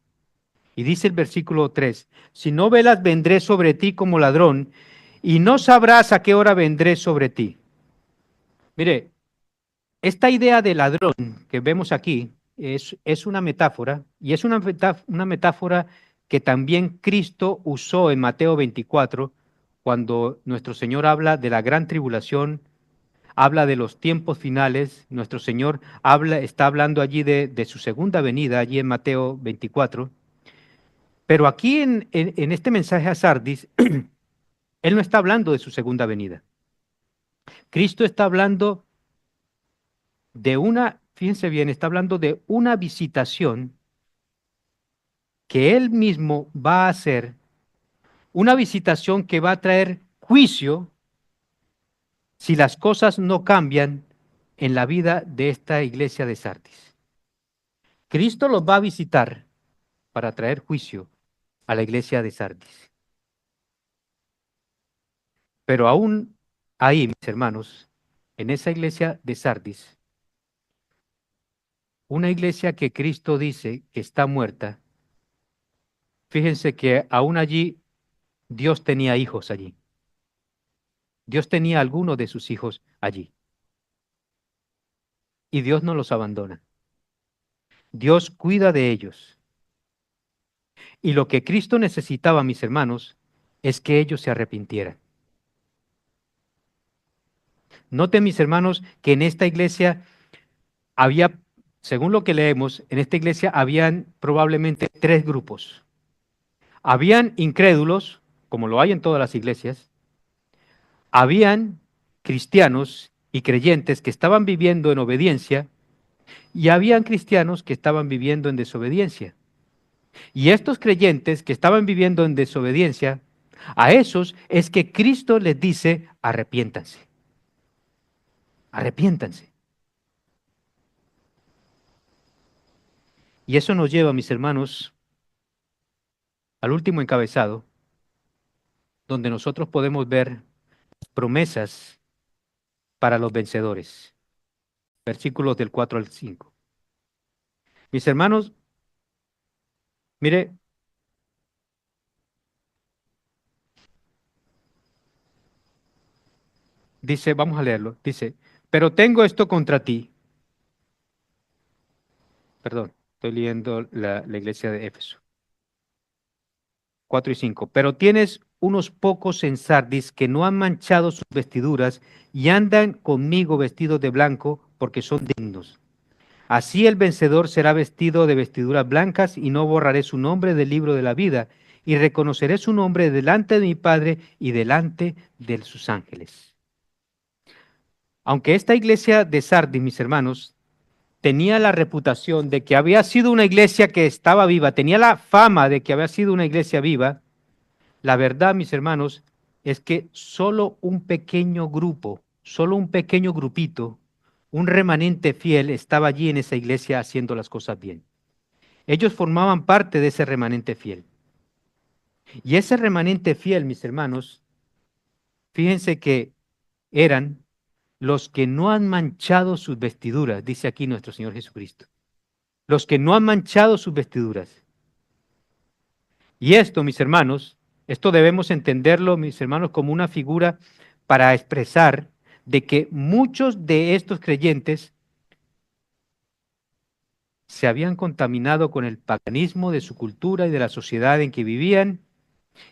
Y dice el versículo 3, si no velas, vendré sobre ti como ladrón, y no sabrás a qué hora vendré sobre ti. Mire, esta idea de ladrón que vemos aquí es una metáfora, y es una metáfora que también Cristo usó en Mateo 24, cuando nuestro Señor habla de la gran tribulación, habla de los tiempos finales. Nuestro Señor está hablando allí de su segunda venida, allí en Mateo 24. Pero aquí en este mensaje a Sardis, Él no está hablando de su segunda venida. Cristo está hablando fíjense bien, está hablando de una visitación que Él mismo va a hacer, una visitación que va a traer juicio si las cosas no cambian en la vida de esta iglesia de Sardis. Cristo los va a visitar para traer juicio a la iglesia de Sardis. Pero aún ahí, mis hermanos, en esa iglesia de Sardis, una iglesia que Cristo dice que está muerta, fíjense que aún allí Dios tenía hijos allí. Dios tenía algunos de sus hijos allí. Y Dios no los abandona. Dios cuida de ellos. Y lo que Cristo necesitaba, mis hermanos, es que ellos se arrepintieran. Noten, mis hermanos, que en esta iglesia había, según lo que leemos, en esta iglesia habían probablemente tres grupos. Habían incrédulos, como lo hay en todas las iglesias. Habían cristianos y creyentes que estaban viviendo en obediencia, y habían cristianos que estaban viviendo en desobediencia. Y estos creyentes que estaban viviendo en desobediencia, a esos es que Cristo les dice, arrepiéntanse, arrepiéntanse. Y eso nos lleva, mis hermanos, al último encabezado, donde nosotros podemos ver promesas para los vencedores. Versículos del 4 al 5. Mis hermanos, mire, dice, vamos a leerlo, dice, pero tengo esto contra ti. Perdón, estoy leyendo la iglesia de Éfeso. 4 y 5. Pero tienes unos pocos en Sardis que no han manchado sus vestiduras y andan conmigo vestidos de blanco porque son dignos. Así el vencedor será vestido de vestiduras blancas y no borraré su nombre del libro de la vida y reconoceré su nombre delante de mi Padre y delante de sus ángeles. Aunque esta iglesia de Sardis, mis hermanos, tenía la reputación de que había sido una iglesia que estaba viva, tenía la fama de que había sido una iglesia viva, la verdad, mis hermanos, es que solo un pequeño grupo, solo un pequeño grupito, un remanente fiel estaba allí en esa iglesia haciendo las cosas bien. Ellos formaban parte de ese remanente fiel. Y ese remanente fiel, mis hermanos, fíjense que eran los que no han manchado sus vestiduras, dice aquí nuestro Señor Jesucristo. Los que no han manchado sus vestiduras. Y esto, mis hermanos, esto debemos entenderlo, mis hermanos, como una figura para expresar de que muchos de estos creyentes se habían contaminado con el paganismo de su cultura y de la sociedad en que vivían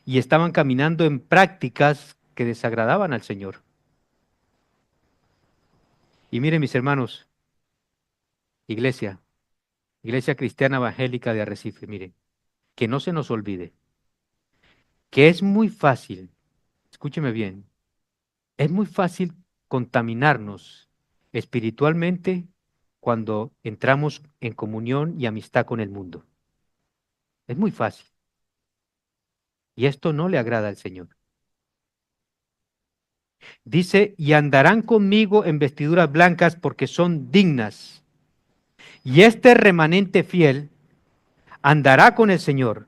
y estaban caminando en prácticas que desagradaban al Señor. Y miren, mis hermanos, iglesia, iglesia cristiana evangélica de Arrecife, miren, que no se nos olvide que es muy fácil, escúcheme bien, es muy fácil contaminarnos espiritualmente cuando entramos en comunión y amistad con el mundo. Es muy fácil. Y esto no le agrada al Señor. Dice, y andarán conmigo en vestiduras blancas porque son dignas. Y este remanente fiel andará con el Señor.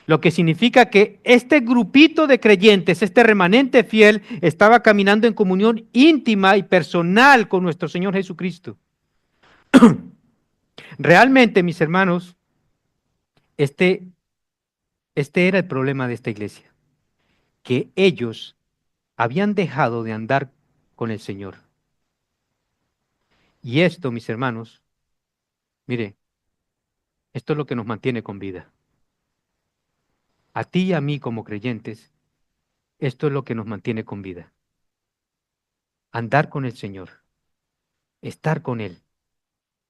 Lo que significa que este grupito de creyentes, este remanente fiel, estaba caminando en comunión íntima y personal con nuestro Señor Jesucristo. Realmente, mis hermanos, este era el problema de esta iglesia, que ellos habían dejado de andar con el Señor. Y esto, mis hermanos, mire, esto es lo que nos mantiene con vida. A ti y a mí como creyentes, esto es lo que nos mantiene con vida. Andar con el Señor, estar con Él,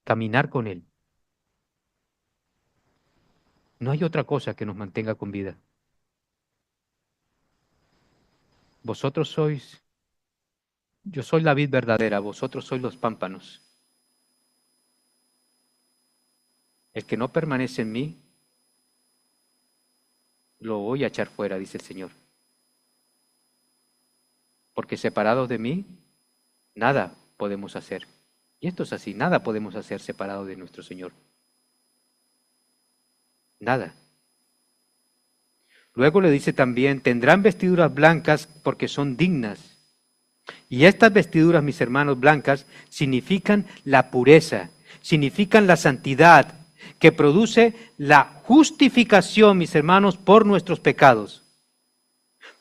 caminar con Él. No hay otra cosa que nos mantenga con vida. Vosotros sois, yo soy la vid verdadera, vosotros sois los pámpanos. El que no permanece en mí, lo voy a echar fuera, dice el Señor. Porque separados de mí, nada podemos hacer. Y esto es así, nada podemos hacer separados de nuestro Señor. Nada. Luego le dice también, tendrán vestiduras blancas porque son dignas. Y estas vestiduras, mis hermanos, blancas, significan la pureza, significan la santidad, que produce la justificación, mis hermanos, por nuestros pecados.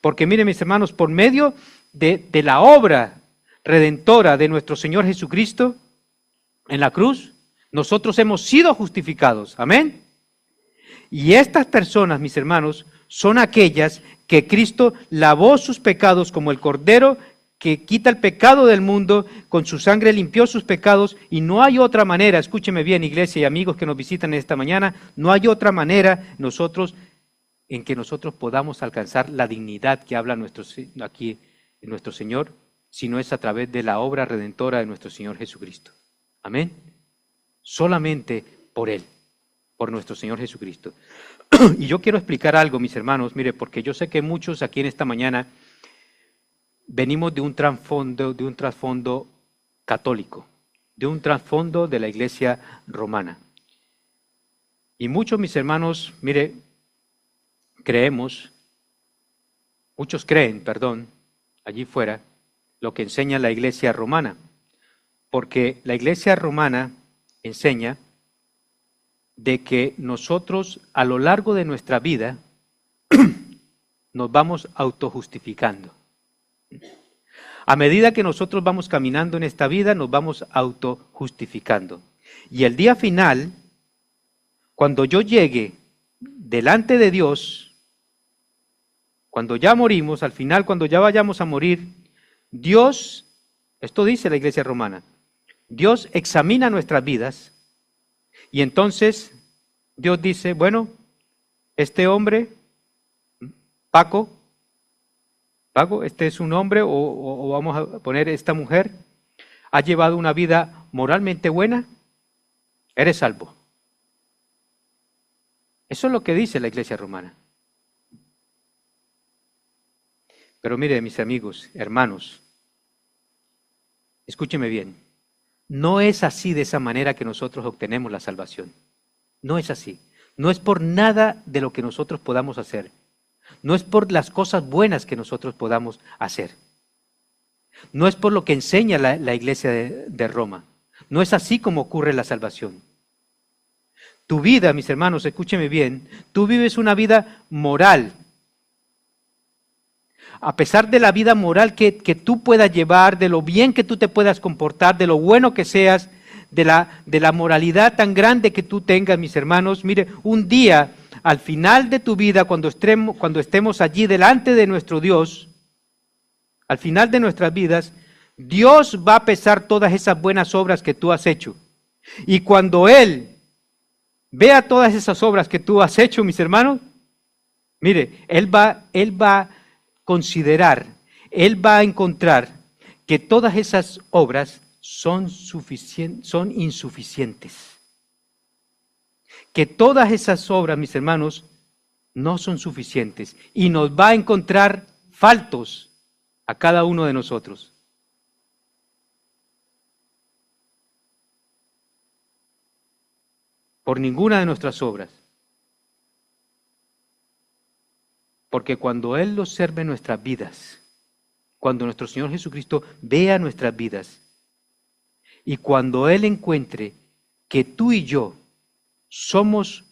Porque miren, mis hermanos, por medio de la obra redentora de nuestro Señor Jesucristo en la cruz, nosotros hemos sido justificados. Amén. Y estas personas, mis hermanos, son aquellas que Cristo lavó sus pecados como el Cordero que quita el pecado del mundo, con su sangre limpió sus pecados, y no hay otra manera, escúcheme bien, iglesia y amigos que nos visitan esta mañana, no hay otra manera en que nosotros podamos alcanzar la dignidad que habla aquí nuestro Señor, sino es a través de la obra redentora de nuestro Señor Jesucristo. Amén. Solamente por Él, por nuestro Señor Jesucristo. Y yo quiero explicar algo, mis hermanos, mire, porque yo sé que muchos aquí en esta mañana venimos de un trasfondo católico, de un trasfondo de la iglesia romana. Y muchos, mis hermanos, mire, muchos creen, allí fuera, lo que enseña la iglesia romana. Porque la iglesia romana enseña de que nosotros a lo largo de nuestra vida nos vamos autojustificando. A medida que nosotros vamos caminando en esta vida, nos vamos autojustificando. Y el día final, cuando yo llegue delante de Dios, cuando ya morimos, al final, cuando ya vayamos a morir, Dios, esto dice la iglesia romana, Dios examina nuestras vidas y entonces Dios dice, bueno, este hombre, Paco, este es un hombre, o vamos a poner esta mujer, ha llevado una vida moralmente buena, eres salvo. Eso es lo que dice la iglesia romana. Pero mire, mis amigos, hermanos, escúcheme bien, no es así de esa manera que nosotros obtenemos la salvación. No es así. No es por nada de lo que nosotros podamos hacer. No es por las cosas buenas que nosotros podamos hacer. No es por lo que enseña la iglesia de Roma. No es así como ocurre la salvación. Tu vida, mis hermanos, escúcheme bien, tú vives una vida moral. A pesar de la vida moral que tú puedas llevar, de lo bien que tú te puedas comportar, de lo bueno que seas, de la moralidad tan grande que tú tengas, mis hermanos, mire, un día, al final de tu vida, cuando estemos allí delante de nuestro Dios, al final de nuestras vidas, Dios va a pesar todas esas buenas obras que tú has hecho. Y cuando Él vea todas esas obras que tú has hecho, mis hermanos, mire, Él va a considerar, Él va a encontrar que todas esas obras son insuficientes. que todas esas obras, mis hermanos, no son suficientes y nos va a encontrar faltos a cada uno de nosotros. Por ninguna de nuestras obras. Porque cuando Él observe nuestras vidas, cuando nuestro Señor Jesucristo vea nuestras vidas, y cuando Él encuentre que tú y yo somos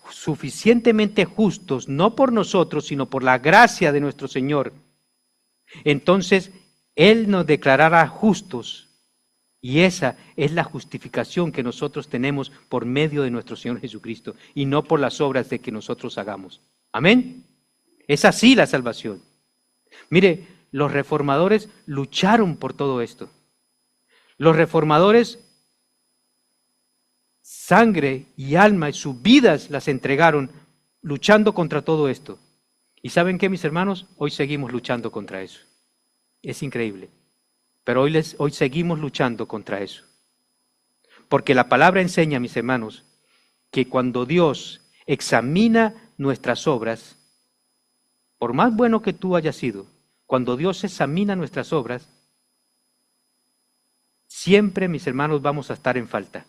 suficientemente justos, no por nosotros, sino por la gracia de nuestro Señor, entonces Él nos declarará justos. Y esa es la justificación que nosotros tenemos por medio de nuestro Señor Jesucristo y no por las obras de que nosotros hagamos. Amén. Es así la salvación. Mire, los reformadores lucharon por todo esto. Los reformadores, sangre y alma y sus vidas las entregaron luchando contra todo esto. ¿Y saben qué, mis hermanos? Hoy seguimos luchando contra eso. Es increíble. Pero hoy seguimos luchando contra eso. Porque la palabra enseña, mis hermanos, que cuando Dios examina nuestras obras, por más bueno que tú hayas sido, cuando Dios examina nuestras obras, siempre, mis hermanos, vamos a estar en falta.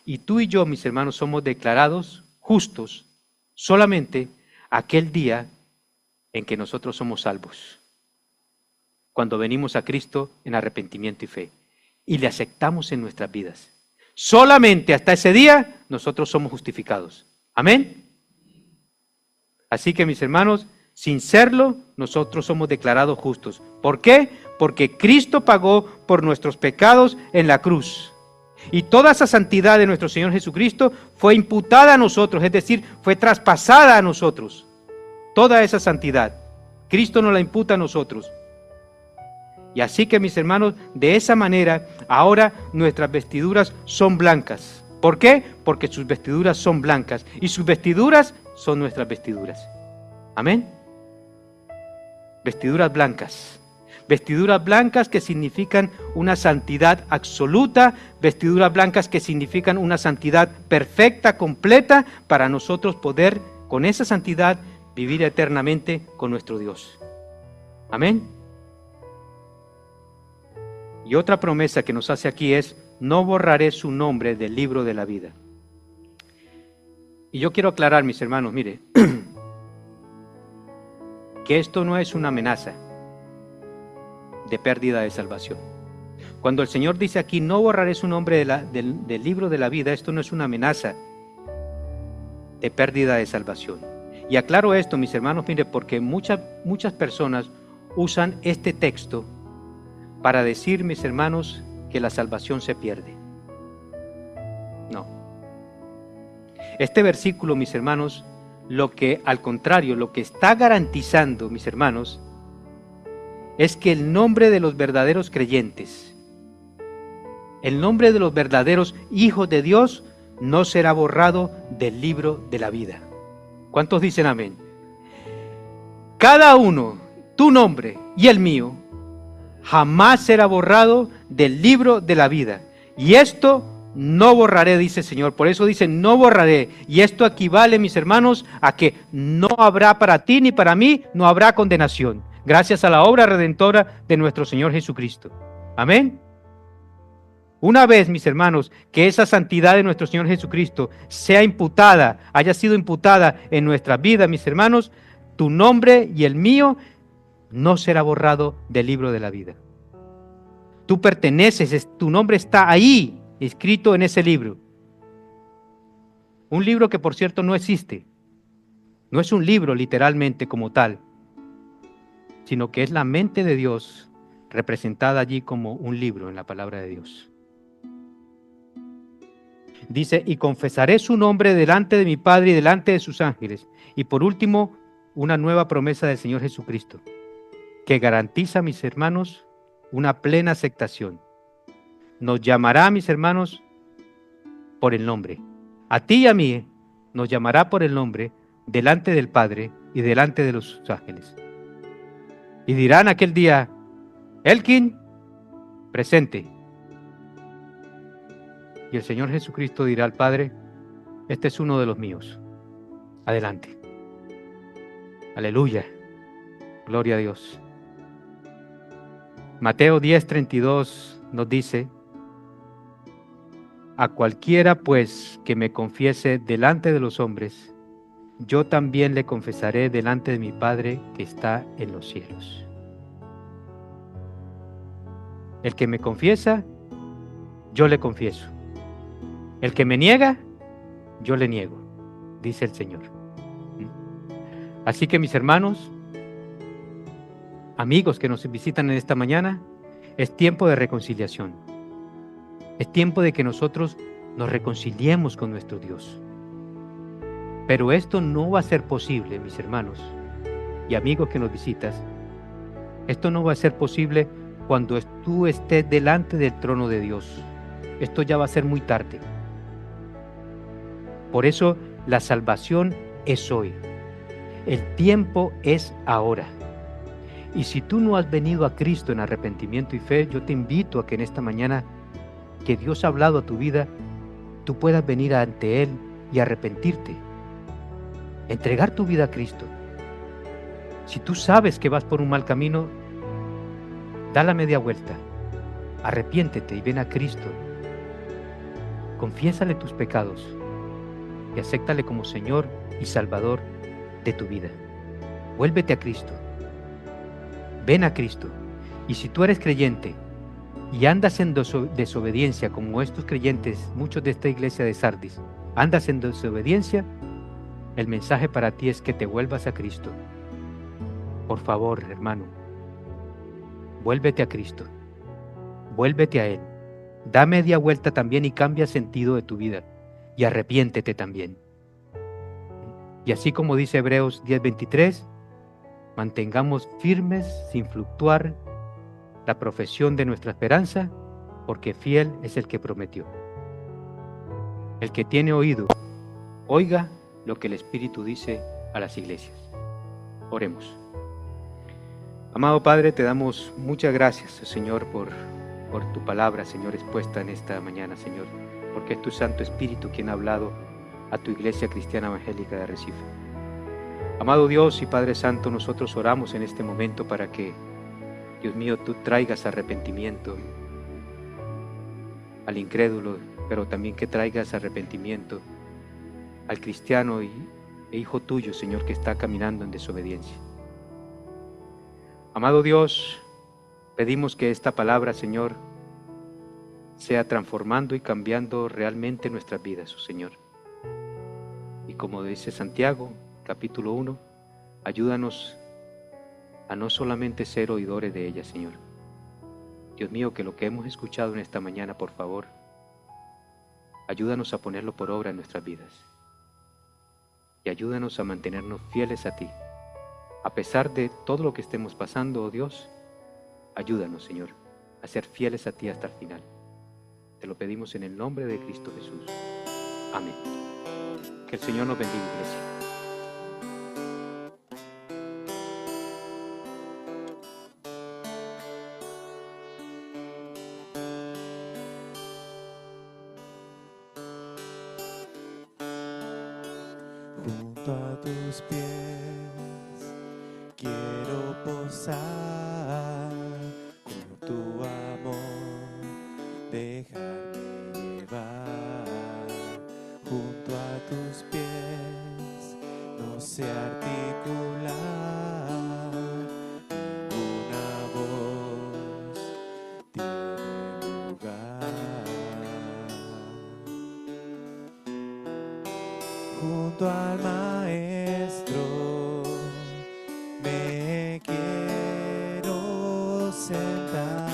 Y tú y yo, mis hermanos, somos declarados justos solamente aquel día en que nosotros somos salvos. Cuando venimos a Cristo en arrepentimiento y fe y le aceptamos en nuestras vidas. Solamente hasta ese día nosotros somos justificados. Amén. Así que, mis hermanos, sin serlo, nosotros somos declarados justos. ¿Por qué? Porque Cristo pagó por nuestros pecados en la cruz. Y toda esa santidad de nuestro Señor Jesucristo fue imputada a nosotros, es decir, fue traspasada a nosotros. Toda esa santidad, Cristo nos la imputa a nosotros. Y así que, mis hermanos, de esa manera, ahora nuestras vestiduras son blancas. ¿Por qué? Porque sus vestiduras son blancas y sus vestiduras son nuestras vestiduras. Amén. Vestiduras blancas. Vestiduras blancas que significan una santidad absoluta, vestiduras blancas que significan una santidad perfecta, completa, para nosotros poder, con esa santidad, vivir eternamente con nuestro Dios. Amén. Y otra promesa que nos hace aquí es: no borraré su nombre del libro de la vida. Y yo quiero aclarar, mis hermanos, mire, que esto no es una amenaza de pérdida de salvación. Cuando el Señor dice aquí, no borraré su nombre del libro de la vida, esto no es una amenaza de pérdida de salvación. Y aclaro esto, mis hermanos, mire, porque muchas personas usan este texto para decir, mis hermanos, que la salvación se pierde. No. Este versículo, mis hermanos, al contrario, lo que está garantizando, mis hermanos, es que el nombre de los verdaderos creyentes, el nombre de los verdaderos hijos de Dios, no será borrado del libro de la vida. ¿Cuántos dicen amén? Cada uno, tu nombre y el mío, jamás será borrado del libro de la vida. Y esto no borraré, dice el Señor. Por eso dice, no borraré. Y esto equivale, mis hermanos, a que no habrá para ti ni para mí, no habrá condenación. Gracias a la obra redentora de nuestro Señor Jesucristo. Amén. Una vez, mis hermanos, que esa santidad de nuestro Señor Jesucristo sea imputada, haya sido imputada en nuestra vida, mis hermanos, tu nombre y el mío no será borrado del libro de la vida. Tú perteneces, tu nombre está ahí, escrito en ese libro. Un libro que, por cierto, no existe. No es un libro literalmente como tal, sino que es la mente de Dios representada allí como un libro en la palabra de Dios. Dice, y confesaré su nombre delante de mi Padre y delante de sus ángeles. Y por último, una nueva promesa del Señor Jesucristo, que garantiza, mis hermanos, una plena aceptación. Nos llamará, mis hermanos, por el nombre. A ti y a mí nos llamará por el nombre delante del Padre y delante de los ángeles. Y dirán aquel día, Elkin, presente. Y el Señor Jesucristo dirá al Padre, Este es uno de los míos. Adelante. Aleluya. Gloria a Dios. Mateo 10:32 nos dice: a cualquiera pues que me confiese delante de los hombres, yo también le confesaré delante de mi Padre que está en los cielos. El que me confiesa, yo le confieso. El que me niega, yo le niego, dice el Señor. Así que, mis hermanos, amigos que nos visitan en esta mañana, es tiempo de reconciliación. Es tiempo de que nosotros nos reconciliemos con nuestro Dios. Pero esto no va a ser posible, mis hermanos y amigos que nos visitas. Esto no va a ser posible cuando tú estés delante del trono de Dios. Esto ya va a ser muy tarde. Por eso la salvación es hoy. El tiempo es ahora. Y si tú no has venido a Cristo en arrepentimiento y fe, yo te invito a que en esta mañana que Dios ha hablado a tu vida, tú puedas venir ante Él y arrepentirte. Entregar tu vida a Cristo. Si tú sabes que vas por un mal camino, da la media vuelta. Arrepiéntete y ven a Cristo. Confiésale tus pecados y acéptale como Señor y Salvador de tu vida. Vuélvete a Cristo. Ven a Cristo. Y si tú eres creyente y andas en desobediencia como estos creyentes, muchos de esta iglesia de Sardis, andas en desobediencia, el mensaje para ti es que te vuelvas a Cristo. Por favor, hermano, vuélvete a Cristo. Vuélvete a Él. Da media vuelta también y cambia sentido de tu vida. Y arrepiéntete también. Y así como dice Hebreos 10:23, mantengamos firmes sin fluctuar la profesión de nuestra esperanza, porque fiel es el que prometió. El que tiene oído, oiga lo que el Espíritu dice a las iglesias. Oremos. Amado Padre, te damos muchas gracias, Señor, por tu palabra, Señor, expuesta en esta mañana, Señor, porque es tu Santo Espíritu quien ha hablado a tu Iglesia Cristiana Evangélica de Recife. Amado Dios y Padre Santo, nosotros oramos en este momento para que, Dios mío, tú traigas arrepentimiento al incrédulo, pero también que traigas arrepentimiento al cristiano e hijo tuyo, Señor, que está caminando en desobediencia. Amado Dios, pedimos que esta palabra, Señor, sea transformando y cambiando realmente nuestras vidas, oh Señor. Y como dice Santiago, capítulo 1, ayúdanos a no solamente ser oidores de ella, Señor. Dios mío, que lo que hemos escuchado en esta mañana, por favor, ayúdanos a ponerlo por obra en nuestras vidas. Y ayúdanos a mantenernos fieles a ti. A pesar de todo lo que estemos pasando, oh Dios, ayúdanos, Señor, a ser fieles a ti hasta el final. Te lo pedimos en el nombre de Cristo Jesús. Amén. Que el Señor nos bendiga, iglesia. Junto a tus pies quiero posar, con tu amor dejarme llevar. Junto a tus pies no sé articular ninguna voz tiene lugar. Junto al Maestro me quiero sentar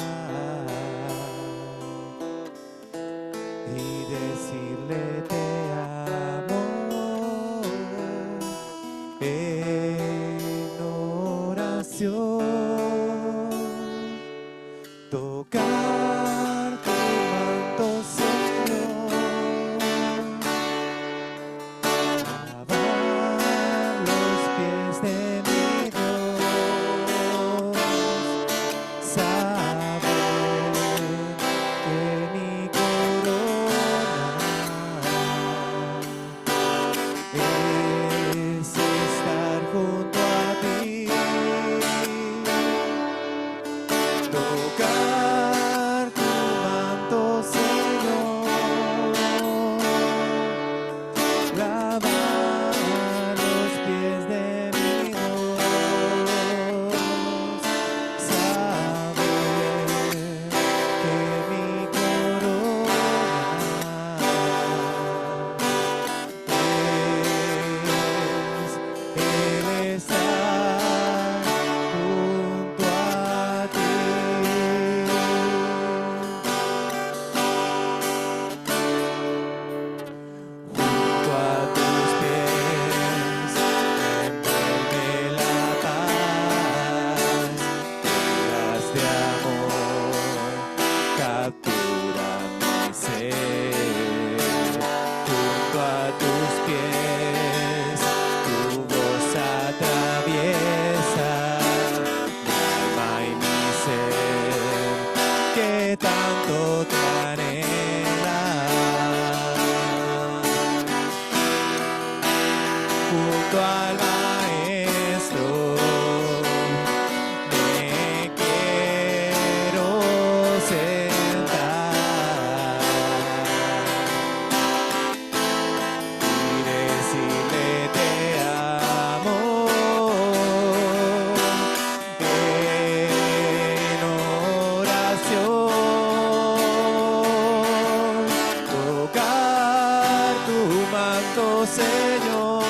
y decirle te amo en oración. Tocar tu manto, Señor. Lavar los pies de mi Dios, saber que mi corona Señor.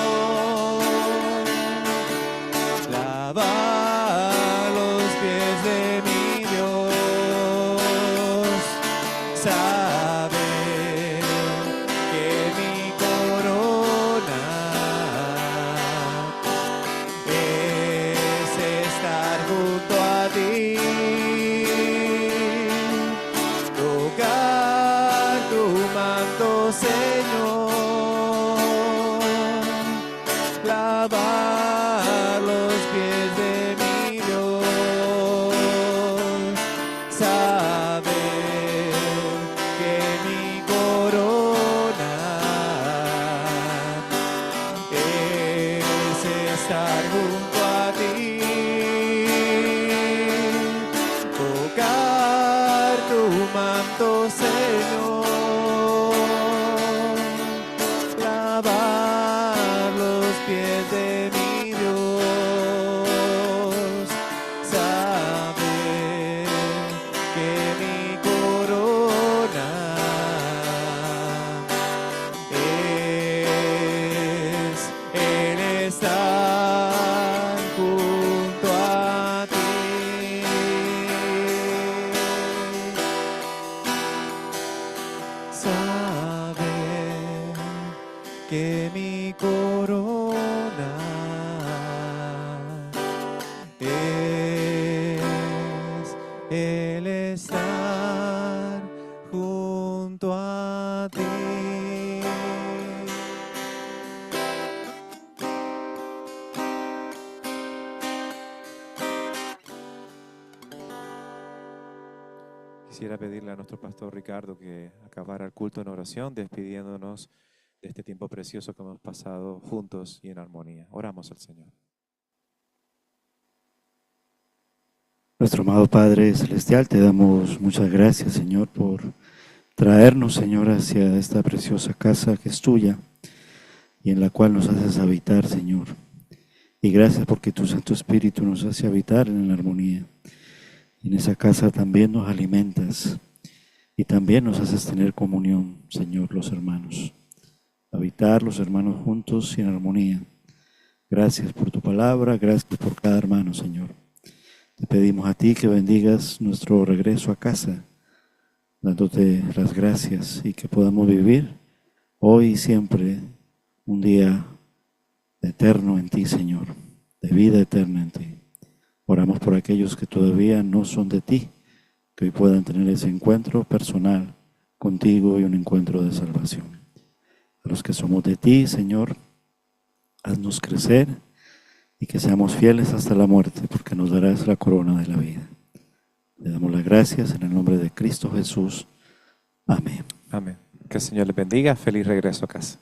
Lava los pies de mi Dios. Sabe que mi corona es estar junto a ti. Tocar tu manto, Señor. Lavar los pies de mi Dios. Saber que mi corona es estar junto a ti. Tocar tu manto, Señor. Lavar los pies de mi Dios. Saber que mi corona es el estar junto a ti. Saber que mi corona es el estar junto a ti. Quisiera pedirle a nuestro pastor Ricardo que acabara el culto en oración, despidiéndonos de este tiempo precioso que hemos pasado juntos y en armonía. Oramos al Señor. Nuestro amado Padre Celestial, te damos muchas gracias, Señor, por traernos, Señor, hacia esta preciosa casa que es tuya y en la cual nos haces habitar, Señor. Y gracias porque tu Santo Espíritu nos hace habitar en la armonía. En esa casa también nos alimentas y también nos haces tener comunión, Señor, los hermanos. Habitar los hermanos juntos y en armonía. Gracias por tu palabra, gracias por cada hermano, Señor. Te pedimos a ti que bendigas nuestro regreso a casa, dándote las gracias y que podamos vivir hoy y siempre un día eterno en ti, Señor, de vida eterna en ti. Oramos por aquellos que todavía no son de ti, que hoy puedan tener ese encuentro personal contigo y un encuentro de salvación. A los que somos de ti, Señor, haznos crecer y que seamos fieles hasta la muerte, porque nos darás la corona de la vida. Le damos las gracias en el nombre de Cristo Jesús. Amén. Amén. Que el Señor les bendiga. Feliz regreso a casa.